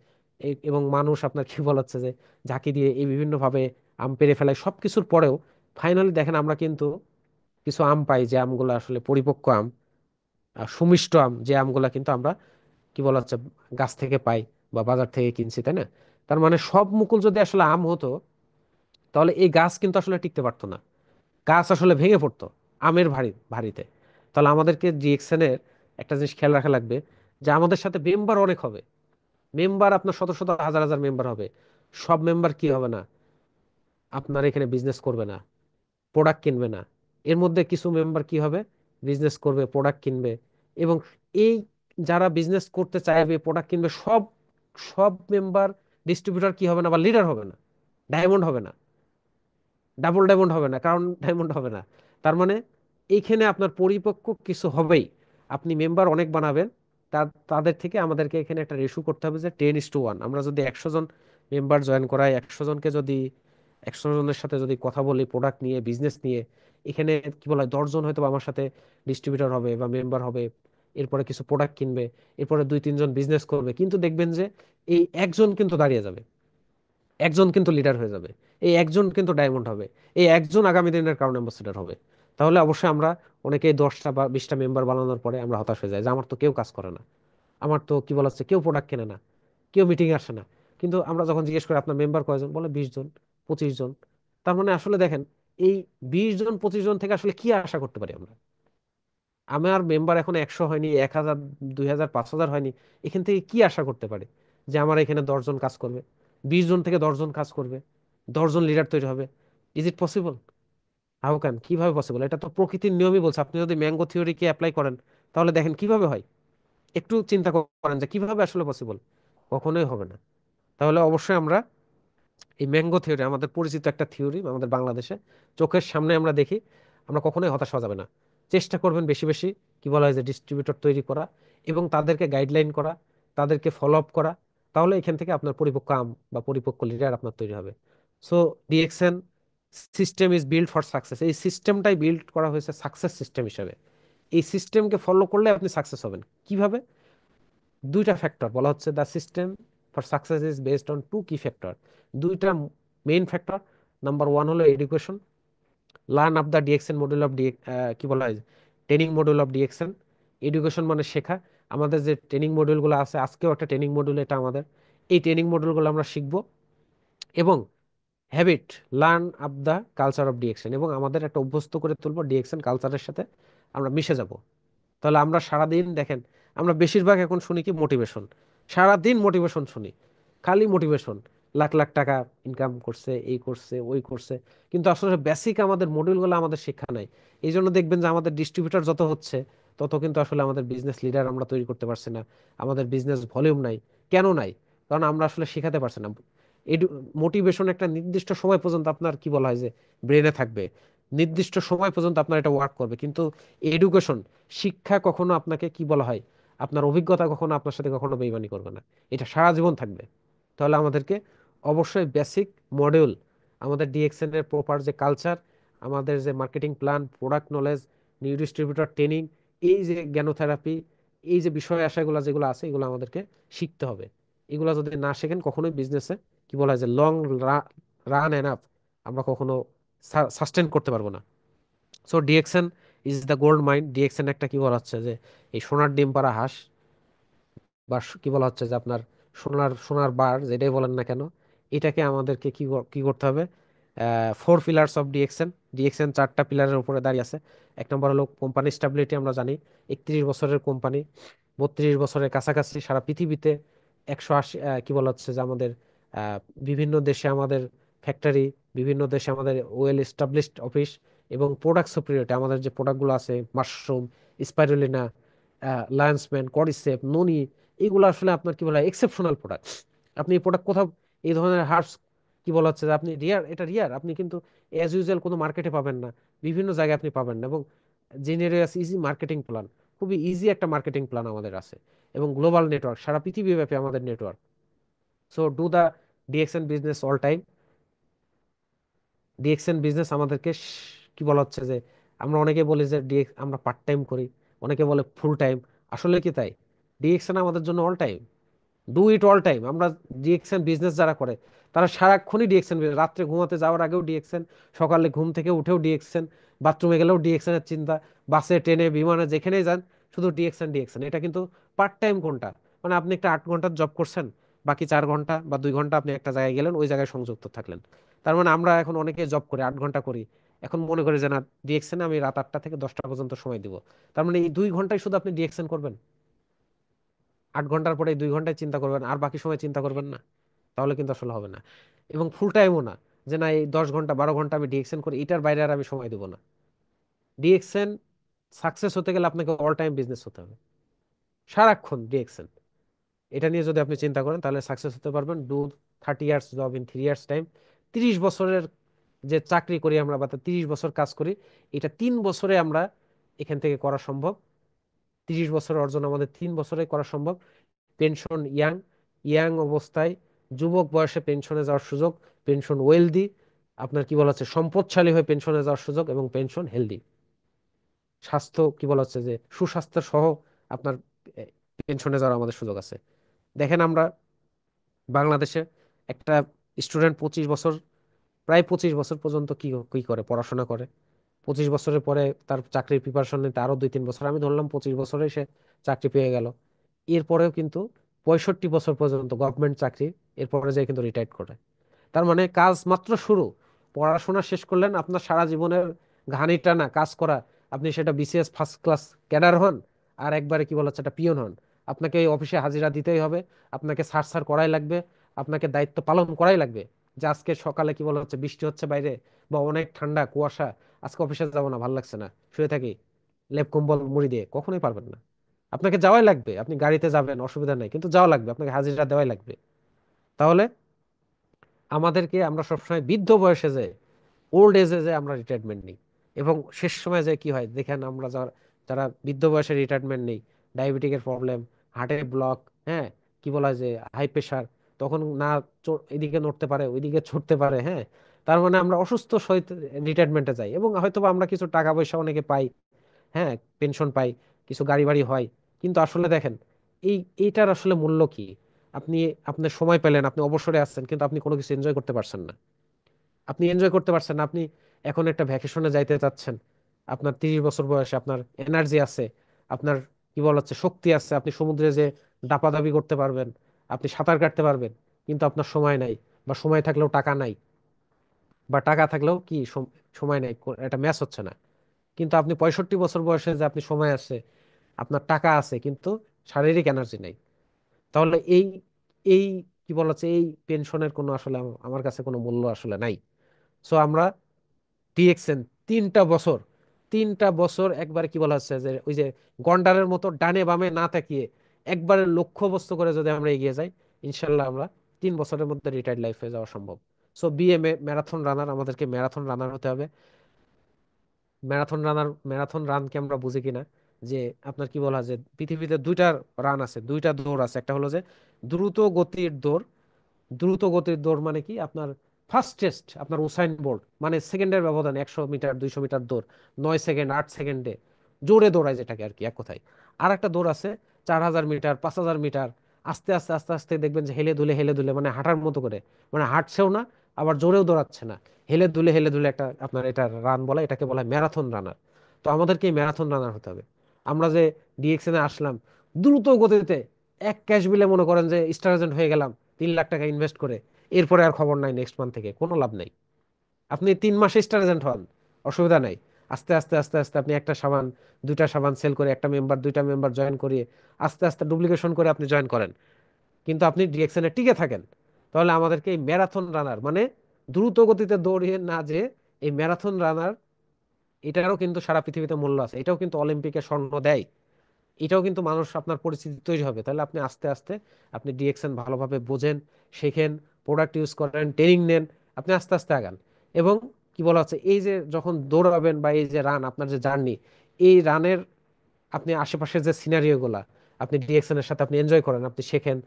এবং মানুষ আপনার কি বলা হচ্ছে যে ঝাঁকি দিয়ে এই বিভিন্ন ভাবে আম পেড়ে ফেলায়। সবকিছুর পরেও ফাইনালি দেখেন আমরা কিন্তু কিছু আম পাই যে আমগুলো আসলে পরিপক্ক আম, সুমিষ্ট আম, যে আমগুলা কিন্তু আমরা কি বলা হচ্ছে গাছ থেকে পাই বা বাজার থেকে কিনছি, তাই না? তার মানে সব মুকুল যদি আসলে আম হতো, তাহলে এই গাছ কিন্তু আসলে টিকতে পারতো না, গাছ আসলে ভেঙে পড়তো আমের ভারিতে। তাহলে আমাদেরকে ডিএক্সএন এর একটা জিনিস খেয়াল রাখা লাগবে, যে আমাদের সাথে মেম্বার অনেক হবে, মেম্বার আপনার শত শত হাজার হাজার মেম্বার হবে। সব মেম্বার কি হবে না, আপনার এখানে বিজনেস করবে না, প্রোডাক্ট কিনবে না। এর মধ্যে কিছু মেম্বার কি হবে, বিজনেস করবে, প্রোডাক্ট কিনবে। এবং এই যারা বিজনেস করতে চাইবে, প্রোডাক্ট কিনবে, সব সব মেম্বার ডিস্ট্রিবিউটর কি হবে না বা লিডার হবে না, ডায়মন্ড হবে না, ডাবল ডায়মন্ড হবে না, কারণ ডায়মন্ড হবে না। তার মানে এইখানে আপনার পরিপক্ক কিছু হবেই। আপনি মেম্বার অনেক বানাবেন, তাদের থেকে আমাদেরকে এখানে একটা রেশু করতে হবে যে 10:1। আমরা যদি 100 জন মেম্বার জয়েন করাই, 100 জনকে যদি 100 জনের সাথে যদি কথা বলি প্রোডাক্ট নিয়ে, বিজনেস নিয়ে, এখানে কি বলা হয় 10 জন হয়তো বা আমার সাথে ডিস্ট্রিবিউটর হবে বা মেম্বার হবে, এরপরে কিছু প্রোডাক্ট কিনবে, এরপরে 2-3 জন বিজনেস করবে। কিন্তু দেখবেন যে এই একজন কিন্তু দাঁড়িয়ে যাবে, একজন কিন্তু লিডার হয়ে যাবে, এই একজন কিন্তু ডায়মন্ড হবে, এই একজন আগামী দিনের কারণ অ্যাম্বাসেডর হবে। তাহলে অবশ্যই আমরা অনেকেই 10টা বা 20টা মেম্বার বানানোর পরে আমরা হতাশ হয়ে যাই যে আমার তো কেউ কাজ করে না, আমার তো কি বলা হচ্ছে কেউ প্রোডাক্ট কেনে না, কেউ মিটিং আসে না। কিন্তু আমরা যখন জিজ্ঞেস করি আপনার মেম্বার কয়জন, বলে 20 জন, 25 জন। তার মানে আসলে দেখেন এই 20 জন 25 জন থেকে আসলে কি আশা করতে পারি আমরা? আমার মেম্বার এখন 100 হয়নি, 1000, 2000, 5000 হয়নি, এখান থেকে কি আশা করতে পারে যে আমার এখানে 10 জন কাজ করবে, 20 জন থেকে 10 জন কাজ করবে, 10 জন লিডার তৈরি হবে? Is it possible? How can, কিভাবে পসিবল? এটা তো প্রকৃতির নিয়মই বলছে। আপনি যদি ম্যাঙ্গো থিওরিকে অ্যাপ্লাই করেন তাহলে দেখেন কিভাবে হয়। একটু চিন্তা করেন যে কিভাবে আসলে পসিবল। কখনোই হবে না। তাহলে অবশ্যই আমরা এই ম্যাঙ্গো থিওরি আমাদের পরিচিত একটা থিওরি, আমাদের বাংলাদেশে চোখের সামনে আমরা দেখি, আমরা কখনোই হতাশ হওয়া যাবে না। চেষ্টা করবেন বেশি বেশি কি বলা হয় যে ডিস্ট্রিবিউটর তৈরি করা, এবং তাদেরকে গাইডলাইন করা, তাদেরকে ফলো আপ করা। তাহলে এখান থেকে আপনার পরিপক্ক আম বা পরিপক্ক লিডার আপনার তৈরি হবে। So DXN system is build for success. এই সিস্টেমটাই বিল্ড করা হয়েছে সাকসেস সিস্টেম হিসেবে। এই সিস্টেমকে ফলো করলে আপনি সাকসেস হবেন। কিভাবে? দুইটা ফ্যাক্টর বলা হচ্ছে, the system for success is based on two key factor. দুইটা মেইন ফ্যাক্টর। নাম্বার ওয়ান হলো education, learn of the DXN model of কি বলা হয়, training model of DXN. Education মানে শেখা। আমাদের যে ট্রেনিং মডিউলগুলো আছে, আজকেও একটা ট্রেনিং মডিউল এটা আমাদের, এই ট্রেনিং মডিউলগুলো আমরা শিখবো। এবং habit, learn of the culture of DXN, এবং আমাদের একটা অভ্যস্ত করে তুলবো ডিএক্সএন কালচারের সাথে আমরা মিশে যাব। তাহলে আমরা সারাদিন দেখেন, আমরা বেশিরভাগ এখন শুনি কি মোটিভেশন, সারাদিন মোটিভেশন শুনি, খালি মোটিভেশন, লাখ লাখ টাকা ইনকাম করছে, এই করছে ওই করছে, কিন্তু আসলে বেসিক আমাদের মডিউলগুলো আমাদের শিক্ষা নাই। এই জন্য দেখবেন যে আমাদের ডিস্ট্রিবিউটর যত হচ্ছে তত কিন্তু আসলে আমাদের বিজনেস লিডার আমরা তৈরি করতে পারছি না, আমাদের বিজনেস ভলিউম নাই। কেন নাই? কারণ আমরা আসলে শেখাতে পারছি না। মোটিভেশন একটা নির্দিষ্ট সময় পর্যন্ত আপনার কি বলা হয় যে ব্রেনে থাকবে, নির্দিষ্ট সময় পর্যন্ত আপনার এটা ওয়ার্ক করবে, কিন্তু এডুকেশন, শিক্ষা কখনো আপনাকে কি বলা হয়, আপনার অভিজ্ঞতা কখনো আপনার সাথে কখনো বেইমানি করবে না, এটা সারা জীবন থাকবে। তাহলে আমাদেরকে অবশ্যই বেসিক মডিউল, আমাদের ডিএক্সএন এর প্রপার যে কালচার, আমাদের যে marketing plan, product knowledge, new distributor training, এই যে জ্ঞানোথেরাপি, এই যে বিষয় আশাগুলো যেগুলো আছে এগুলো আমাদেরকে শিখতে হবে। এগুলো যদি না শেখেন কখনোই বিজনেসে কি বলা হয় যে লং রান এনাফ আমরা কখনো সাস্টেন করতে পারবো না। So DXN is the gold mine. DXN একটা কি বলা হচ্ছে যে এই সোনার ডিম পাড়া হাঁস, বা কি বলা হচ্ছে যে আপনার সোনার সোনার বার, যেটাই বলেন না কেন, এটাকে আমাদেরকে কি করতে হবে? 4 পিলার্স অফ ডিএক্সএন। ডিএক্সএন 4টা পিলারের উপরে দাঁড়িয়ে আছে। এক নম্বর হলো কোম্পানি স্টাবিলিটি, আমরা জানি 31 বছরের কোম্পানি, 32 বছরের কাছাকাছি সারা পৃথিবীতে 180 কি বলা হচ্ছে যে আমাদের আহ, বিভিন্ন দেশে আমাদের ফ্যাক্টরি, বিভিন্ন দেশে আমাদের ওয়েল এস্টাবলিশড অফিস, এবং প্রোডাক্ট সুপিরিয়রিটি, আমাদের যে প্রোডাক্টগুলো আছে মাশরুম, স্পাইরুলিনা, লায়ন্সম্যান, কডিসেপ, ননি, এগুলো আসলে আপনার কি বলা হয় এক্সেপশনাল প্রোডাক্ট। আপনি এই প্রোডাক্ট কোথাও, এই ধরনের হার্স কি বলা হচ্ছে যে আপনি রিয়ার, এটা রিয়ার, আপনি কিন্তু অ্যাজ ইউজুয়াল কোনো মার্কেটে পাবেন না, বিভিন্ন জায়গায় আপনি পাবেন না। এবং জেনেরিয়াস ইজি মার্কেটিং প্ল্যান, খুবই ইজি একটা মার্কেটিং প্ল্যান আমাদের আছে, এবং গ্লোবাল নেটওয়ার্ক, সারা পৃথিবীব্যাপী আমাদের network. So do the DXN business all time. DXN business আমাদেরকে কি বলা হচ্ছে যে আমরা অনেকে বলি যে ডিএক্স আমরা পার্ট টাইম করি, অনেকে বলে ফুল টাইম। আসলে কি তাই? ডিএক্সএন আমাদের জন্য all time, do it all time. আমরা ডিএক্সএন বিজনেস যারা করে তারা সারাক্ষণই ডিএক্সএন, রাত্রে ঘুমাতে যাওয়ার আগেও ডিএক্সএন, সকালে ঘুম থেকে উঠেও ডিএক্সএন, বাথরুমে গেলেও ডিএক্সএন এর চিন্তা, বাসে ট্রেনে বিমানে যেখানেই যান শুধু ডিএক্সএন ডিএক্সএন। এটা কিন্তু পার্ট টাইম কোনটা, মানে আপনি একটা 8 ঘন্টার জব করছেন, বাকি 4 ঘন্টা বা 2 ঘন্টা আপনি একটা জায়গায় গেলেন, ওই জায়গায় সংযুক্ত থাকলেন। তার মানে আমরা এখন অনেকে জব করি 8 ঘন্টা করি, এখন মনে করি যে না, ডিএক্সএন আমি রাত 8টা থেকে 10টা পর্যন্ত সময় দিব। তার মানে এই 2 ঘন্টায় শুধু আপনি ডিএক্সএন করবেন, 8 ঘন্টার পরে এই 2 ঘন্টায় চিন্তা করবেন, আর বাকি সময় চিন্তা করবেন না? তাহলে কিন্তু আসলে হবে না। এবং ফুল টাইমও না, যে না এই 10 ঘন্টা 12 ঘন্টা আমি ডিএক্সএন করি, এটার বাইরে আর আমি সময় দেবো না। ডিএক্সএন সাকসেস হতে গেলে আপনাকে অল টাইম বিজনেস হতে হবে, সারাক্ষণ ডিএক্সএন। এটা নিয়ে যদি আপনি চিন্তা করেন তাহলে সাকসেস হতে পারবেন। Do 30 years job in 3 years time. 30 বছরের যে চাকরি করি আমরা, বা 30 বছর কাজ করি, এটা 3 বছরে আমরা এখান থেকে করা সম্ভব। 30 বছর অর্জন আমাদের 3 বছরে করা সম্ভব। পেনশন ইয়াং, ইয়াং অবস্থায় যুবক বয়সে পেনশনে যাওয়ার সুযোগ, পেনশন ওয়েলদি, আপনার কি বলা হচ্ছে সম্পদশালী হয়ে পেনশনে যাওয়ার সুযোগ, এবং পেনশন হেলদি, স্বাস্থ্য কি বলা হচ্ছে যে সুস্বাস্থ্য সহ আপনার পেনশনে যাওয়ার আমাদের সুযোগ আছে। দেখেন আমরা বাংলাদেশে একটা স্টুডেন্ট 25 বছর, প্রায় 25 বছর পর্যন্ত কি কি করে পড়াশোনা করে, 25 বছরের পরে তার চাকরির প্রিপারেশন নিতে আরো 2-3 বছর, আমি ধরলাম 25 বছরে সে চাকরি পেয়ে গেল। এরপরেও কিন্তু 65 বছর পর্যন্ত গভর্নমেন্ট চাকরি, এরপরে যে কিন্তু রিটায়ার করে। তার মানে কাজ মাত্র শুরু। পড়াশোনা শেষ করলেন, আপনার সারা জীবনের ঘানিটা না কাজ করা, আপনি সেটা বিসিএস ফার্স্ট ক্লাস ক্যাডার হন, আর একবারে কি বলা হচ্ছে একটা পিয়ন হন, আপনাকে এই অফিসে হাজিরা দিতেই হবে, আপনাকে সার সার করাই লাগবে, আপনাকে দায়িত্ব পালন করাই লাগবে। যে আজকে সকালে কি বলা হচ্ছে বৃষ্টি হচ্ছে বাইরে, বা অনেক ঠান্ডা কুয়াশা, আজকে অফিসে যাবো না, ভালো লাগছে না, শুয়ে থাকি লেপ কম্বল মুড়ি দিয়ে, কখনোই পারবেন না। আপনাকে যাওয়াই লাগবে, আপনি গাড়িতে যাবেন অসুবিধা নেই, কিন্তু যাওয়া লাগবে, আপনাকে হাজিরা দেওয়াই লাগবে। তাহলে আমাদেরকে আমরা সবসময় বৃদ্ধ বয়সে যে ওল্ড এজে যে আমরা রিটায়ারমেন্ট নিই, এবং শেষ সময় যে কি হয় দেখেন, আমরা যারা যারা বৃদ্ধ বয়সে রিটায়ারমেন্ট নেই, ডায়াবেটিকের প্রবলেম, হার্টের ব্লক, হ্যাঁ, কি বলা হয় যে হাই প্রেশার, তখন না এদিকে নড়তে পারে ওইদিকে ছুটতে পারে, হ্যাঁ, তার মানে আমরা অসুস্থ সহিত রিটায়ারমেন্টে যাই, এবং হয়তো বা আমরা কিছু টাকা পয়সা অনেকে পাই, হ্যাঁ, পেনশন পাই, কিছু গাড়ি বাড়ি হয়, কিন্তু আসলে দেখেন এইটার আসলে মূল্য কি? আপনি আপনার সময় পেলেন, আপনি অবসরে আছেন, কিন্তু আপনি কোনো কিছু এনজয় করতে পারছেন না। আপনি এনজয় করতে পারছেন না, আপনি এখন একটা ভ্যাকেশনে যাইতে চাচ্ছেন, আপনার 30 বছর বয়সে আপনার এনার্জি আছে, আপনার কি বলা হচ্ছে শক্তি আছে, আপনি সমুদ্রে যে দাপাদাপি করতে পারবেন, আপনি সাঁতার কাটতে পারবেন, কিন্তু আপনার সময় নাই, বা সময় থাকলেও টাকা নাই, বা টাকা থাকলেও কি সময় নাই, এটা ম্যাচ হচ্ছে না। কিন্তু আপনি 65 বছর বয়সে যে আপনি সময় আছে, আপনার টাকা আছে, কিন্তু শারীরিক এনার্জি নেই। তাহলে এই এই কি বলা হচ্ছে এই পেনশনের কোনো আসলে আমার কাছে কোনো মূল্য আসলে নাই। সো আমরা ডিএক্সএন 3টা বছর, 3টা বছর একবারে কি বলা হচ্ছে যে ওই যে গন্ডারের মতো ডানে বামে না তাকিয়ে একবারে লক্ষ্যবস্তু করে যদি আমরা এগিয়ে যাই, ইনশাল্লাহ আমরা 3 বছরের মধ্যে রিটায়ার্ড লাইফ হয়ে যাওয়া সম্ভব। সো বিএমএ ম্যারাথন রানার, আমাদেরকে ম্যারাথন রানার হতে হবে। ম্যারাথন রানকে আমরা বুঝি কিনা, যে আপনার কি বলা হয় যে পৃথিবীতে দুইটা রান আছে, দুইটা দৌড় আছে, একটা হলো যে দ্রুত গতির দৌড়। দ্রুত গতির দৌড় মানে কি, আপনার ফাস্টেস্ট আপনার উসাইন বোল্ট, মানে সেকেন্ডের ব্যবধানে 100 মিটার 200 মিটার দৌড় 9 সেকেন্ড 8 সেকেন্ডে জোরে দৌড়ায় যেটাকে আর কি, এক কথায়। আর একটা দৌড় আছে 4000 মিটার 5000 মিটার, আস্তে আস্তে আস্তে আস্তে দেখবেন যে হেলে দুলে হেলে দুলে, মানে হাঁটার মতো করে, মানে হাঁটছেও না আবার জোরেও দৌড়াচ্ছে না, হেলে দুলে একটা আপনার এটা রান বলা, এটাকে বলা হয় ম্যারাথন রানার। তো আমাদেরকে এই ম্যারাথন রানার হতে হবে। আমরা যে ডিএক্সএন এ আসলাম দ্রুত গতিতে, এক ক্যাশ বিলে মনে করেন যে স্টার এজেন্ট হয়ে গেলাম 3 লাখ টাকা ইনভেস্ট করে, এরপরে আর খবর নাই নেক্সট মান্থ থেকে, কোনো লাভ নাই। আপনি 3 মাসে স্টার এজেন্ট হন, অসুবিধা নাই। আস্তে আস্তে আস্তে আস্তে আপনি একটা সাবান দুইটা সাবান সেল করে, একটা মেম্বার দুইটা মেম্বার জয়েন করিয়ে আস্তে আস্তে ডুপ্লিকেশন করে আপনি জয়েন করেন, কিন্তু আপনি ডিরেকশনে টিকে থাকেন। তাহলে আমাদেরকে এই ম্যারাথন রানার মানে দ্রুত গতিতে দৌড়িয়ে না, যে এই ম্যারাথন রানার, এটারও কিন্তু সারা পৃথিবীতে মূল্য আছে, এটাও কিন্তু অলিম্পিকে স্বর্ণ দেয়, এটাও কিন্তু মানুষ আপনার পরিস্থিতি তৈরি হবে। তাহলে আপনি আস্তে আস্তে আপনি ডিএক্সএন ভালোভাবে বোঝেন, শেখেন, প্রোডাক্ট ইউজ করেন, ট্রেনিং নেন, আপনি আস্তে আস্তে আগান। এবং কি বলা হচ্ছে এই যে যখন দৌড়াবেন বা এই যে রান আপনার যে জার্নি, এই রানের আপনি আশেপাশের যে সিনারিও গুলা আপনি ডিএক্সএন এর সাথে আপনি এনজয় করেন, আপনি শেখেন,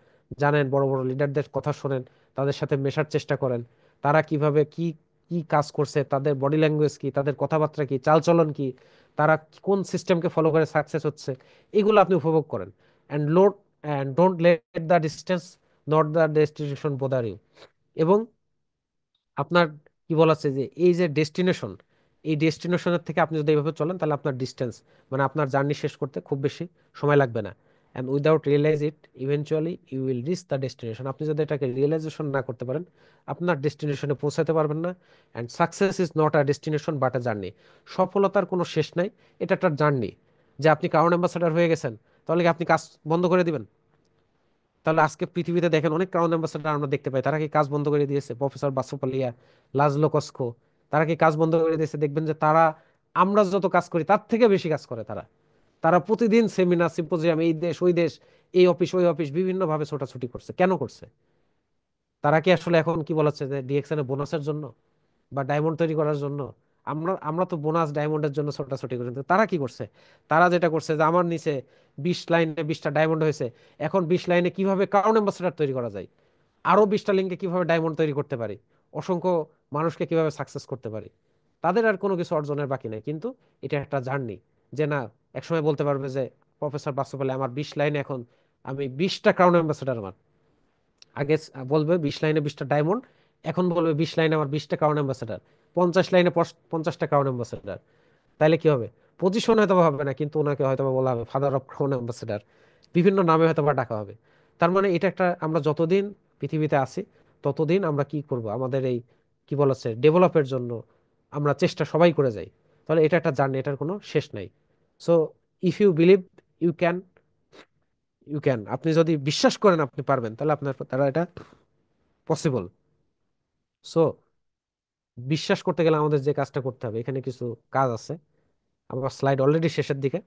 জানেন, বড় বড় লিডারদের কথা শোনেন, তাদের সাথে মেশার চেষ্টা করেন, তারা কিভাবে কি কি কাজ করছে, তাদের বডি ল্যাঙ্গুয়েজ কি, তাদের কথাবার্তা কি, চালচলন কি, তারা কোন সিস্টেমকে ফলো করে সাকসেস হচ্ছে, এগুলো আপনি উপভোগ করেন। And don't let the distance not the destination bother you. এবং আপনার কি বলা আছে যে এই যে ডেস্টিনেশন, এই ডেস্টিনেশনের থেকে আপনি যদি এইভাবে চলেন, তাহলে আপনার ডিস্টেন্স মানে আপনার জার্নি শেষ করতে খুব বেশি সময় লাগবে না। And without realize it eventually you will reach the destination. আপনি যদি এটাকে রিয়েলাইজেশন না করতে পারেন, আপনার ডেস্টিনেশনে পৌঁছাতে পারবেন না। And success is not a destination but a journey. সফলতার কোনো শেষ নাই, এটা একটা জার্নি। যে আপনি ক্রাউন অ্যাম্বাসাডার হয়ে গেছেন, তাহলে কি আপনি কাজ বন্ধ করে দিবেন? তাহলে আজকে পৃথিবীতে দেখেন অনেক ক্রাউন অ্যাম্বাসেডর আমরা দেখতে পাই, তারা কি কাজ বন্ধ করে দিয়েছে? প্রফেসর বাসোপালিয়া, লাজলো কস্কো, তারা কি কাজ বন্ধ করে দিয়েছে? দেখবেন যে তারা আমরা যত কাজ করি তার থেকে বেশি কাজ করে তারা। তারা প্রতিদিন সেমিনার সিম্পোজিয়াম, এই দেশ ওই দেশ, এই অফিস ওই অফিস, বিভিন্ন ভাবে ছোটাছুটি করছে। কেন করছে? তারা কি আসলে এখন কি বলাচ্ছে যে ডিএক্সএন এ বোনাসের জন্য বা ডায়মন্ড তৈরি করার জন্য? আমরা আমরা তো বোনাস ডায়মন্ডের জন্য ছোটাছুটি করি, কিন্তু তারা কি করছে? তারা যেটা করছে যে আমার নিচে 20 লাইনে 20টা ডায়মন্ড হয়েছে, এখন 20 লাইনে কিভাবে ক্রাউন অ্যাম্বাসেডর তৈরি করা যায়, আরো 20টা লিঙ্কে কিভাবে ডায়মন্ড তৈরি করতে পারি, অসংখ্য মানুষকে কিভাবে সাকসেস করতে পারি। তাদের আর কোনো কিছু অর্জনের বাকি নেই, কিন্তু এটা একটা জার্নি। যে না, একসময় বলতে পারবে যে প্রফেসর বাস্তব আমার 20 লাইনে এখন আমি 20টা ক্রাউন অ্যাম্বাসেডার আমার। আগে বলবে 20 লাইনে 20টা ডায়মন্ড, এখন বলবে 20 লাইনে আমার 20টা ক্রাউন অ্যাম্বাসেডার, 50 লাইনে 50টা ক্রাউন অ্যাম্বাসেডার। তাইলে কি হবে? পজিশন হয়তো বা হবে না, কিন্তু ওনাকে হয়তো বা বলা হবে ফাদার অফ ক্রাউন অ্যাম্বাসেডার, বিভিন্ন নামে হয়তো বা ডাকা হবে। তার মানে এটা একটা, আমরা যতদিন পৃথিবীতে আছি ততদিন আমরা কি করব, আমাদের এই কি বলা হচ্ছে ডেভেলপের জন্য আমরা চেষ্টা সবাই করে যাই। তাহলে এটা একটা জার্নি, এটার কোনো শেষ নাই। So if you believe you can, you can, আপনি যদি বিশ্বাস করেন আপনি পারবেন, তাহলে আপনার দ্বারা এটা পসিবল। সো বিশ্বাস করতে গেলে আমাদের যে কাজটা করতে হবে, এখানে কিছু কাজ আছে। আমার স্লাইড অলরেডি শেষের দিকে,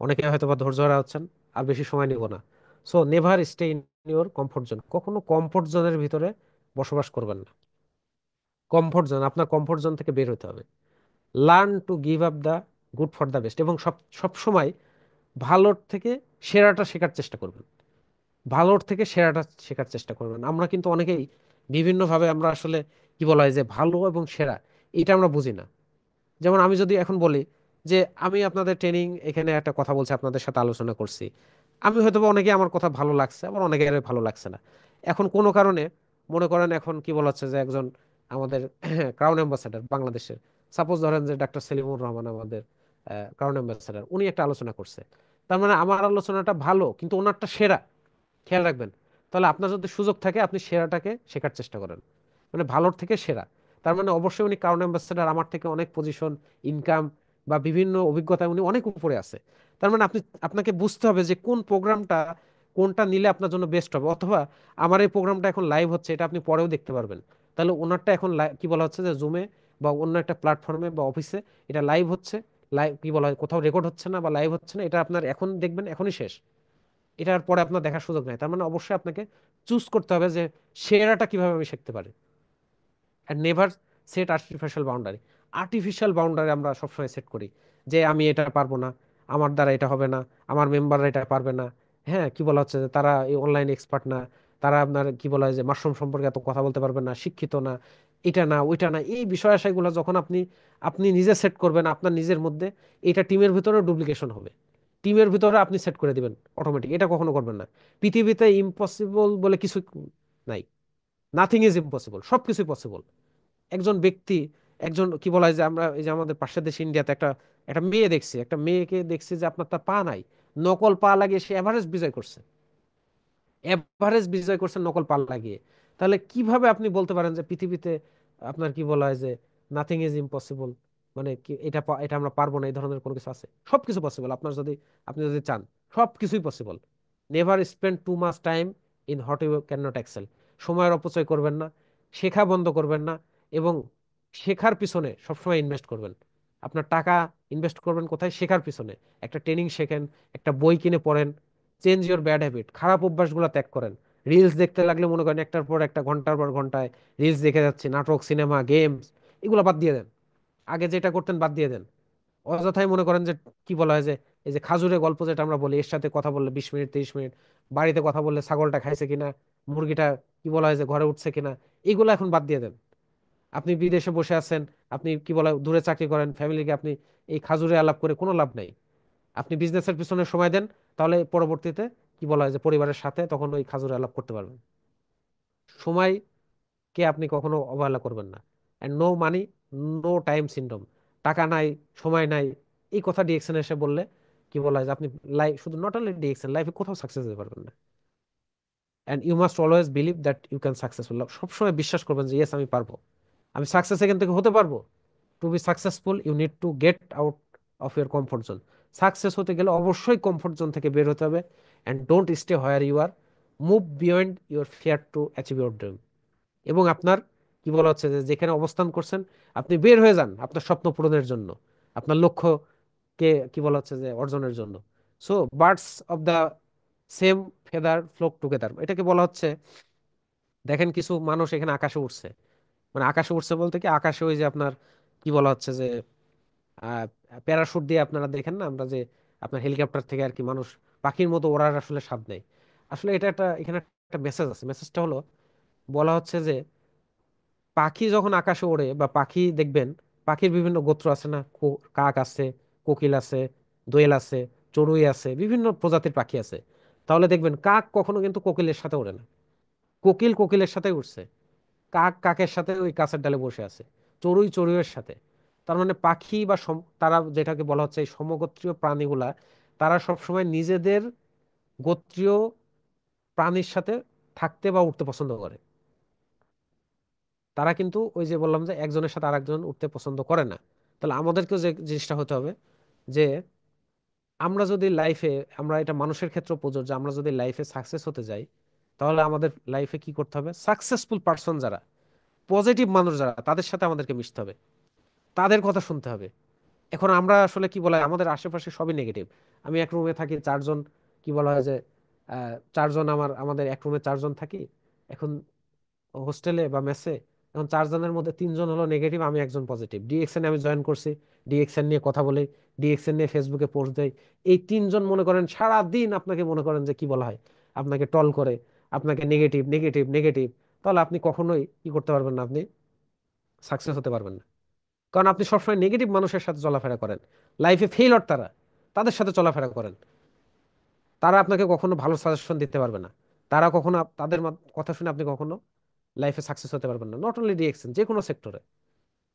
অনেকে হয়তো বা ধৈর্য হারা হচ্ছেন, আর বেশি সময় নিব না। So never stay in your comfort zone, কখনো কমফোর্ট জোনের ভিতরে বসবাস করবেন না। কমফোর্ট জোন, আপনার কমফোর্ট জোন থেকে বের হতে হবে। Learn to give up the good for the best, এবং সব সব সময় ভালোর থেকে সেরাটা শেখার চেষ্টা করবেন। ভালোর থেকে সেরাটা শেখার চেষ্টা করবেন। আমরা কিন্তু অনেকেই বিভিন্নভাবে আমরা আসলে কি বলা হয় যে ভালো এবং সেরা, এটা আমরা বুঝি না। যেমন আমি যদি এখন বলি যে আমি আপনাদের ট্রেনিং এখানে একটা কথা বলছি, আপনাদের সাথে আলোচনা করছি, আমি হয়তো বা অনেকে আমার কথা ভালো লাগছে, আবার অনেকের ভালো লাগছে না। এখন কোনো কারণে মনে করেন এখন কি বলা হচ্ছে যে একজন আমাদের ক্রাউন অ্যাম্বাসেডর বাংলাদেশের, সাপোজ ধরেন যে ডাক্তার সেলিমুর রহমান আমাদের ক্রাউন অ্যাম্বাসেডর, উনি একটা আলোচনা করছে, তার মানে আমার আলোচনাটা ভালো কিন্তু ওনারটা সেরা, খেয়াল রাখবেন। তাহলে আপনার যদি সুযোগ থাকে আপনি সেরাটাকে শেখার চেষ্টা করেন, মানে ভালোর থেকে সেরা। তার মানে অবশ্যই উনি ক্রাউন অ্যাম্বাসেডর, আমার থেকে অনেক পজিশন, ইনকাম বা বিভিন্ন অভিজ্ঞতায় উনি অনেক উপরে আছে। তার মানে আপনাকে বুঝতে হবে যে কোন প্রোগ্রামটা, কোনটা নিলে আপনার জন্য বেস্ট হবে। অথবা আমার এই প্রোগ্রামটা এখন লাইভ হচ্ছে, এটা আপনি পরেও দেখতে পারবেন। তাহলে ওনারটা এখন কি বলা হচ্ছে যে জুমে বা অন্য একটা প্ল্যাটফর্মে বা অফিসে এটা লাইভ হচ্ছে, লাইভ কি বলা হয়, কোথাও রেকর্ড হচ্ছে না বা লাইভ হচ্ছে না, এটা আপনার এখন দেখবেন এখনই শেষ, এটার পরে আপনার দেখার সুযোগ নাই। তার মানে অবশ্যই আপনাকে চুজ করতে হবে যে সেরাটা কিভাবে আমি শিখতে পারি। And never set artificial boundary. Artificial boundary আমরা সবসময় সেট করি যে আমি এটা পারবো না, আমার দ্বারা এটা হবে না, আমার মেম্বাররা এটা পারবে না। হ্যাঁ, কি বলা হচ্ছে যে তারা এই অনলাইন এক্সপার্ট না, তারা আপনার কি বলা হয় যে মাশরুম সম্পর্কে এত কথা বলতে পারবে না, শিক্ষিত না, এটা না ওইটা না, এই বিষয় আশয়গুলো যখন আপনি আপনি নিজে সেট করবেন আপনার নিজের মধ্যে, এটা টিমের ভিতরে ডুপ্লিকেশন হবে। টিমের ভিতরে আপনি সেট করে দিবেন অটোমেটিক, এটা কখনো করবেন না। পৃথিবীতে ইম্পসিবল বলে কিছু নাই, নাথিং ইজ ইম্পসিবল, সবকিছুই পসিবল। একজন ব্যক্তি, একজন কি বলা হয় যে আমরা এই যে আমাদের পাশের দেশ ইন্ডিয়াতে একটা একটা মেয়ে দেখছি, একটা মেয়েকে দেখছি যে আপনার তার পা নাই, নকল পা লাগিয়ে সে এভারেস্ট বিজয় করছে, এভারেস্ট বিজয় করছে নকল পা লাগিয়ে। তাহলে কিভাবে আপনি বলতে পারেন যে পৃথিবীতে আপনার কি বলা হয় যে নাথিং ইজ ইম্পসিবল, মানে কি এটা এটা আমরা পারবো না, এই ধরনের কোনো কিছু আছে? সবকিছু পসিবল আপনার যদি, আপনি যদি চান, সবকিছুই possible. Never spend too much time in what you can not excel. সময়ের অপচয় করবেন না, শেখা বন্ধ করবেন না, এবং শেখার পিছনে সবসময় ইনভেস্ট করবেন। আপনার টাকা ইনভেস্ট করবেন কোথায়? শেখার পিছনে। একটা ট্রেনিং শেখেন, একটা বই কিনে পড়েন, চেঞ্জ ইউর ব্যাড হ্যাবিট, খারাপ অভ্যাসগুলো ত্যাগ করেন। রিলস দেখতে লাগলে মনে করেন একটার পর একটা, ঘন্টার পর ঘন্টায় রিলস দেখে যাচ্ছে, নাটক, সিনেমা, গেমস, এগুলো বাদ দিয়ে দেন। আগে যেটা করতেন বাদ দিয়ে দেন। অযথাই মনে করেন যে কি বলা হয় যে এই যে খাজুরে গল্প যেটা আমরা বলি, এর সাথে কথা বললে 20 মিনিট 30 মিনিট, বাড়িতে কথা বললে ছাগলটা খাইছে কিনা, মুরগিটা কি বলা হয় যে ঘরে উঠছে কিনা, এগুলো এখন বাদ দিয়ে দেন। আপনি বিদেশে বসে আছেন, আপনি কি বলা হয় দূরে চাকরি করেন, ফ্যামিলিকে আপনি এই খাজুরে আলাপ করে কোনো লাভ নাই। আপনি বিজনেসের পিছনে সময় দেন, তাহলে পরবর্তীতে কি বলা হয় যে পরিবারের সাথে তখন ওই খাজুরে আলাপ করতে পারবেন। সময়কে আপনি কখনো অবহেলা করবেন না। And no money, no time syndrome. টাকা নাই, সময় নাই, এই কথা ডিএকশন এসে বললে কি বলা হয় যে আপনি লাইফ, শুধু নট অনলি ডিএকশন, লাইফে কোথাও সাকসেস হতে পারবেন না। And you must always believe that you can successful, সবসময় বিশ্বাস করবেন যে ইয়েস আমি পারবো, আমি সাকসেস এখান থেকে হতে পারবো। To be successful you need to get out of your comfort zone. Success হতে গেলে অবশ্যই কমফোর্ট জোন থেকে বের হতে হবে। And don't stay where you are, move beyond your fear to achieve your dream. এবং আপনার কি বলা হচ্ছে যে যেখানে অবস্থান করছেন আপনি বের হয়ে যান আপনার স্বপ্ন পূরণের জন্য, আপনার লক্ষ্যকে কি বলা হচ্ছে যে অর্জনের জন্য। So birds of the same feather flock together, এটাকে বলা হচ্ছে, দেখেন কিছু মানুষ এখানে আকাশে উঠছে, মানে আকাশে উঠছে বলতে কি আকাশে ওই যে আপনার কি বলা হচ্ছে যে আহ প্যারাশুট দিয়ে আপনারা দেখেন না, আমরা যে আপনার হেলিকপ্টার থেকে আর কি মানুষ পাখির মতো ওড়ার আসলে স্বাদ নেই। আসলে এটা একটা, এখানে একটা মেসেজ আছে। মেসেজটা হলো, বলা হচ্ছে যে পাখি যখন আকাশে ওড়ে বা পাখি দেখবেন, পাখির বিভিন্ন গোত্র আছে না, কাক আছে, কোকিল আছে, দোয়েল আছে, চড়ুই আছে, বিভিন্ন প্রজাতির পাখি আছে। তাহলে দেখবেন কাক কখনো কিন্তু কোকিলের সাথে ওড়ে না, কোকিল কোকিলের সাথে উঠছে, কাক কাকের সাথে ওই গাছের ডালে বসে আছে, চড়ুই চড়ুইয়ের সাথে। তার মানে পাখি বা তারা যেটাকে বলা হচ্ছে এই সমগোত্রীয় প্রাণীগুলা, তারা সবসময় নিজেদের গোত্রীয় প্রাণীর সাথে থাকতে বা উঠতে পছন্দ করে। তারা কিন্তু ওই যে বললাম যে একজনের সাথে আরেকজন উঠতে পছন্দ করে না। তাহলে আমাদেরকেও যে জিনিসটা হতে হবে যে আমরা যদি লাইফে, আমরা এটা মানুষের ক্ষেত্রে প্রযোজ্য, আমরা যদি লাইফে সাকসেস হতে যাই, তাহলে আমাদের লাইফে কি করতে হবে? সাকসেসফুল পার্সন যারা, পজিটিভ মানুষ যারা, তাদের সাথে আমাদেরকে মিশতে হবে, তাদের কথা শুনতে হবে। এখন আমরা আসলে কি বলা হয়, আমাদের আশেপাশে সবই নেগেটিভ। আমি এক রুমে থাকি, চারজন, কি বলা হয় যে চারজন, আমাদের এক রুমে চারজন থাকি। এখন হোস্টেলে বা মেসে, এখন চারজনের মধ্যে তিনজন হলো নেগেটিভ, আমি একজন পজিটিভ। ডিএক্সএন আমি জয়েন করছি, ডিএক্সএন নিয়ে কথা বলি, ডিএক্সএন নিয়ে ফেসবুকে পোস্ট দেই। এই তিনজন মনে করেন সারা দিন আপনাকে মনে করেন যে কি বলা হয়, আপনাকে টল করে, আপনাকে নেগেটিভ নেগেটিভ নেগেটিভ। তাহলে আপনি কখনোই কি করতে পারবেন না, আপনি সাকসেস হতে পারবেন না। কারণ আপনি সবসময় নেগেটিভ মানুষের সাথে চলাফেরা করেন, লাইফে ফেইলর তারা, তাদের সাথে চলাফেরা করেন। তারা আপনাকে কখনো ভালো সাজেশন দিতে পারবে না। তারা কখনো তাদের কথা শুনে আপনি কখনো লাইফে সাকসেস হতে পারবেন না, নট অনলি ডিএক্সএন, যে কোনো সেক্টরে।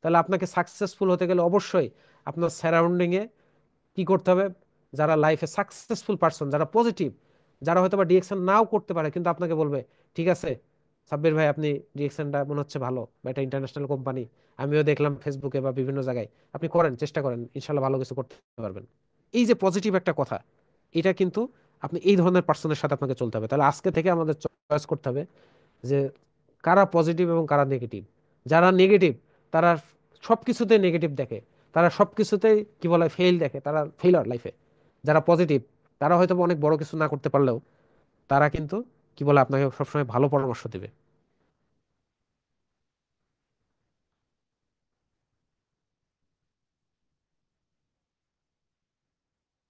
তাহলে আপনাকে সাকসেসফুল হতে গেলে অবশ্যই আপনার সারাউন্ডিং এ কি করতে হবে? যারা লাইফে সাকসেসফুল পারসন, যারা পজিটিভ, যারা হয়তো বা ডিএক্সএন নাও করতে পারে, কিন্তু আপনাকে বলবে ঠিক আছে সাব্বির ভাই, আপনি ডিএক্সএনটা মনে হচ্ছে ভালো, বা এটা ইন্টারন্যাশনাল কোম্পানি, আমিও দেখলাম ফেসবুকে বা বিভিন্ন জায়গায়, আপনি করেন, চেষ্টা করেন, ইনশাল্লাহ ভালো কিছু করতে পারবেন। এই যে পজিটিভ একটা কথা, এটা কিন্তু আপনি এই ধরনের পার্সনের সাথে আপনাকে চলতে হবে। তাহলে আজকে থেকে আমাদের চয়েস করতে হবে যে কারা পজিটিভ এবং কারা নেগেটিভ। যারা নেগেটিভ, তারা সবকিছুতে নেগেটিভ দেখে, তারা সবকিছুতেই কি বলে ফেল দেখে, তারা ফেইলার লাইফে। যারা পজিটিভ, তারা হয়তো বা অনেক বড় কিছু না করতে পারলেও তারা কিন্তু কি বলে আপনাকে সবসময় ভালো পরামর্শ দিবে।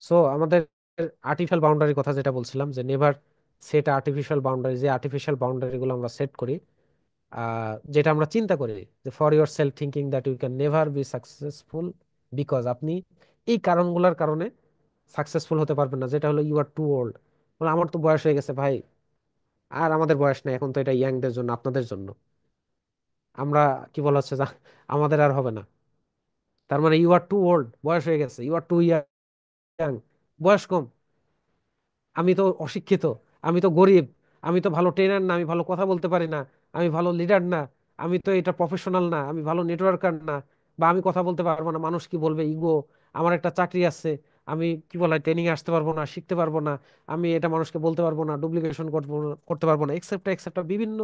সো আমাদের আর্টিফিশিয়াল বাউন্ডারির কথা যেটা বলছিলাম, যে নেভার সেট আর্টিফিশিয়াল বাউন্ডারি, যে আর্টিফিশিয়াল বাউন্ডারি গুলো আমরা সেট করি, যেটা আমরা চিন্তা করি যে for your self thinking that you can never be successful, because আপনি এই কারণগুলোর কারণে সাকসেসফুল হতে পারবেন না। যেটা হলো ইউ আর টু ওল্ড, বলে আমার তো বয়স হয়ে গেছে ভাই, আর আমাদের বয়স নেই, এখন তো এটা ইয়াংদের জন্য, আপনাদের জন্য। আমরা কি বলা হচ্ছে আমাদের আর হবে না। তার মানে ইউ আর টু ওল্ড, বয়স হয়ে গেছে, ইউ আর টু ইয়াং, বয়স কম, আমি তো অশিক্ষিত, আমি তো গরিব, আমি তো ভালো ট্রেনার না, আমি ভালো কথা বলতে পারি না, আমি ভালো লিডার না, আমি তো এটা প্রফেশনাল না, আমি ভালো নেটওয়ার্কার না, বা আমি কথা বলতে পারবো না, মানুষ কি বলবে, ইগো, আমার একটা চাকরি আছে, আমি কি বলে ট্রেনিং আসতে পারবো না, শিখতে পারবো না, আমি এটা মানুষকে বলতে পারবো না, ডুপ্লিকেশন করতে পারবো না, এক্সেপ্ট এক্সেপ্ট বিভিন্ন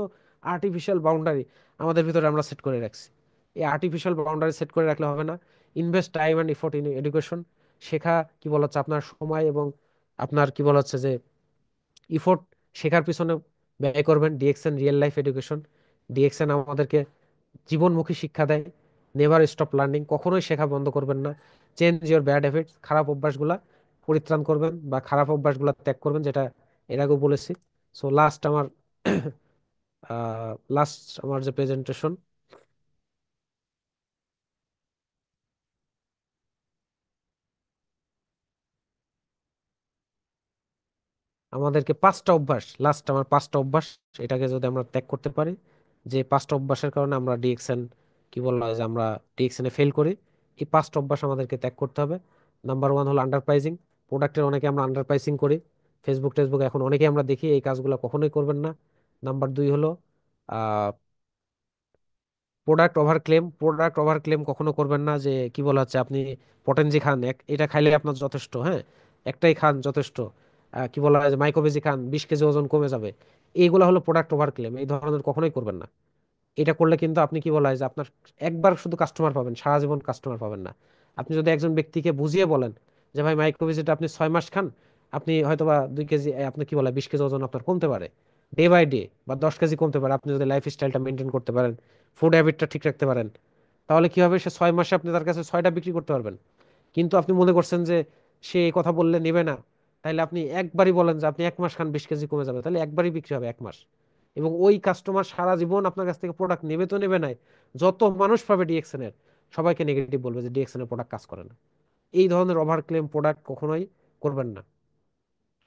আর্টিফিশিয়াল বাউন্ডারি আমাদের ভিতরে আমরা সেট করে রাখছি। এই আর্টিফিশিয়াল বাউন্ডারি সেট করে রাখলে হবে না। Invest time and effort in education, শেখা, কি বলা হচ্ছে আপনার সময় এবং আপনার কি বলা হচ্ছে যে ইফোর্ট শেখার পিছনে ব্যয় করবেন। DXN real life education, DXN আমাদেরকে জীবনমুখী শিক্ষা দেয়। নেভার স্টপ লার্নিং, কখনোই শেখা বন্ধ করবেন না। চেঞ্জ ইওর ব্যাড হ্যাবিটস, খারাপ অভ্যাসগুলা পরিত্রাণ করবেন বা খারাপ অভ্যাসগুলা ত্যাগ করবেন, যেটা এর আগেও বলেছি। সো লাস্ট আমার যে প্রেজেন্টেশন, আমাদেরকে পাঁচটা অভ্যাস, লাস্ট আমার পাঁচটা অভ্যাস, এটাকে যদি আমরা ত্যাগ করতে পারি, যে পাঁচটা অভ্যাসের কারণে আমরা ডিএক্সএন, কি বলা হয় যে আমরা ডিএক্সএন এ ফেল করি, এই পাঁচটা অভ্যাস আমাদেরকে ত্যাগ করতে হবে। নাম্বার ওয়ান হলো আন্ডার প্রাইসিং। প্রোডাক্টের অনেকে আমরা আন্ডার প্রাইসিং করি, ফেসবুক টেসবুক এখন অনেকে আমরা দেখি, এই কাজগুলো কখনোই করবেন না। নাম্বার দুই হলো প্রোডাক্ট ওভার ক্লেম কখনো করবেন না, যে কি বলা হচ্ছে আপনি পটেনজি খান, এটা খাইলে আপনার যথেষ্ট, হ্যাঁ, একটাই খান যথেষ্ট, কি বলা হয় যে মাইক্রোবেজি খান, 20 কেজি ওজন কমে যাবে। এইগুলো হলো প্রোডাক্ট ওভার ক্লেম, এই ধরনের কখনোই করবেন না। এটা করলে কিন্তু আপনি কি বলা হয় যে আপনার একবার শুধু কাস্টমার পাবেন, সারা জীবন কাস্টমার পাবেন না। আপনি যদি একজন ব্যক্তিকে বুঝিয়ে বলেন যে ভাই মাইক্রোভিজিটা আপনি 6 মাস খান, আপনি হয়তো বা 2 কেজি, আপনি কি বলে 20 কেজি ওজন আপনার কমতে পারে ডে বাই ডে, বা 10 কেজি কমতে পারে, আপনি যদি লাইফ স্টাইলটা মেনটেন করতে পারেন, ফুড হ্যাবিটটা ঠিক রাখতে পারেন। তাহলে কি হবে, সে 6 মাসে আপনি তার কাছে 6টা বিক্রি করতে পারবেন। কিন্তু আপনি মনে করছেন যে সে এই কথা বললে নেবে না, তাইলে আপনি একবারই বলেন যে আপনি 1 মাস খান 20 কেজি কমে যাবে, তাহলে একবারই বিক্রি হবে 1 মাস। এবং ওই কাস্টমার সারা জীবন আপনার কাছ থেকে প্রোডাক্ট নেবে তো নেবে নাই, যত মানুষ পাবে ডিএক্সএন এর, সবাইকে নেগেটিভ বলবে যে ডিএক্সএন এর প্রোডাক্ট কাজ করে না। এই ধরনের ওভার ক্লেম প্রোডাক্ট কখনোই করবেন না।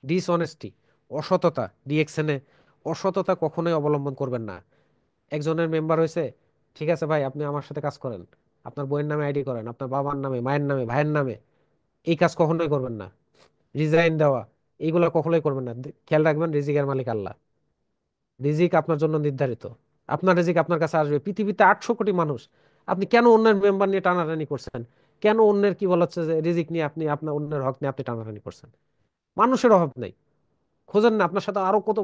ডিসঅনেস্টি, অসততা, ডিএক্সএন এ অসততা কখনোই অবলম্বন করবেন না। একজনের মেম্বার হয়েছে, ঠিক আছে ভাই আপনি আমার সাথে কাজ করেন, আপনার বইয়ের নামে আইডি করেন, আপনার বাবার নামে, মায়ের নামে, ভাইয়ের নামে, এই কাজ কখনোই করবেন না। রিজাইন দেওয়া, এইগুলো কখনোই করবেন না। খেয়াল রাখবেন, রিজিকের মালিক আল্লাহ, রিজিক আপনার জন্য নির্ধারিত, আপনার রিজিক আপনার কাছে আসবে। পৃথিবীতে 800 কোটি মানুষ, আপনি কেন অন্যের মেম্বার নিয়ে টানাটানি করছেন? কেন অন্যের কি বলা হচ্ছে যে রিজিক নিয়ে আপনি আপনার অন্যের হক নিয়ে আপনি টানাটানি করছেন? মানুষের অভাব নেই, খোঁজেন না আপনার সাথে আরো কত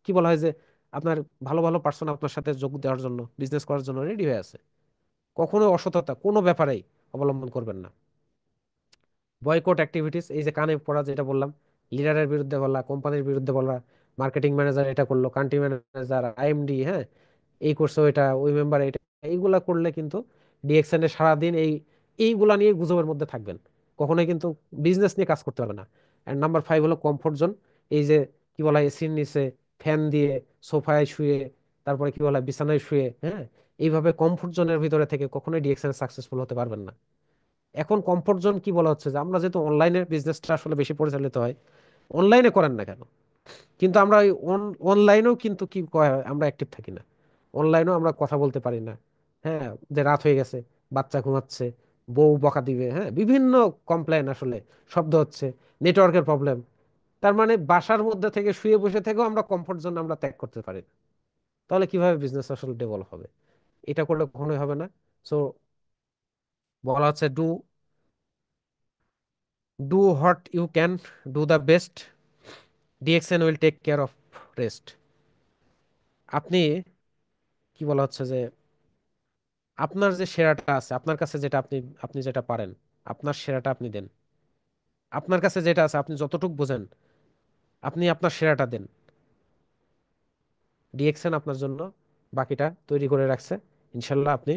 কি বলা হয় যে আপনার ভালো ভালো পার্সন আপনার সাথে যোগ দেওয়ার জন্য, বিজনেস করার জন্য রেডি হয়ে আছে। কখনো অসততা কোনো ব্যাপারেই অবলম্বন করবেন না। বয়কট অ্যাক্টিভিটিস, এই যে কানে পড়া যেটা বললাম, লিডারের বিরুদ্ধে বলা, কোম্পানির বিরুদ্ধে বলা, মার্কেটিং ম্যানেজার এটা করলো, কান্ট্রি ম্যানেজার, আইএমডি, হ্যাঁ এই করছে ওইটা, ওই মেম্বার এটা, এইগুলা করলে কিন্তু ডিএক্সএন এ সারাদিন এইগুলা নিয়ে গুজবের মধ্যে থাকবেন, কখনোই কিন্তু বিজনেস নিয়ে কাজ করতে পারবে না। এন্ড নাম্বার 5 হলো কমফোর্ট জোন। এই যে কি বলা হয় এসির নিচে ফ্যান দিয়ে সোফায় শুয়ে, তারপরে কি বলা হয় বিছানায় শুয়ে, হ্যাঁ এইভাবে কমফোর্ট জোনের ভিতরে থেকে কখনোই ডিএক্সএন সাকসেসফুল হতে পারবেন না। এখন কমফোর্ট জোন কি বলা হচ্ছে যে আমরা যেহেতু অনলাইনে বিজনেসটা আসলে বেশি পরিচালিত হয়, অনলাইনে করেন না কেন, কিন্তু আমরা ওই অনলাইনেও কিন্তু কি কয় হয়, আমরা অ্যাক্টিভ থাকি না, অনলাইনেও আমরা কথা বলতে পারি না। হ্যাঁ, যে রাত হয়ে গেছে, বাচ্চা ঘুমাচ্ছে, বউ বকা দিবে, হ্যাঁ বিভিন্ন কমপ্লেন আসলে, শব্দ হচ্ছে, নেটওয়ার্কের প্রবলেম। তার মানে বাসার মধ্যে থেকে শুয়ে বসে থেকেও আমরা কমফোর্ট জোন আমরা ত্যাগ করতে পারি না। তাহলে কিভাবে বিজনেস আসলে ডেভেলপ হবে? এটা করলে কখনোই হবে না। সো বলা হচ্ছে do do what you can, do the best, DXN will take care of rest. আপনি কি বলা হচ্ছে যে আপনার যে সেরাটা আছে আপনার কাছে, যেটা আপনি আপনি যেটা পারেন, আপনার সেরাটা আপনি দেন। আপনার কাছে যেটা আছে আপনি যতটুকু বোঝেন, আপনি আপনার সেরাটা দেন। ডিএক্সএন আপনার জন্য বাকিটা তৈরি করে রাখছে। ইনশাল্লাহ আপনি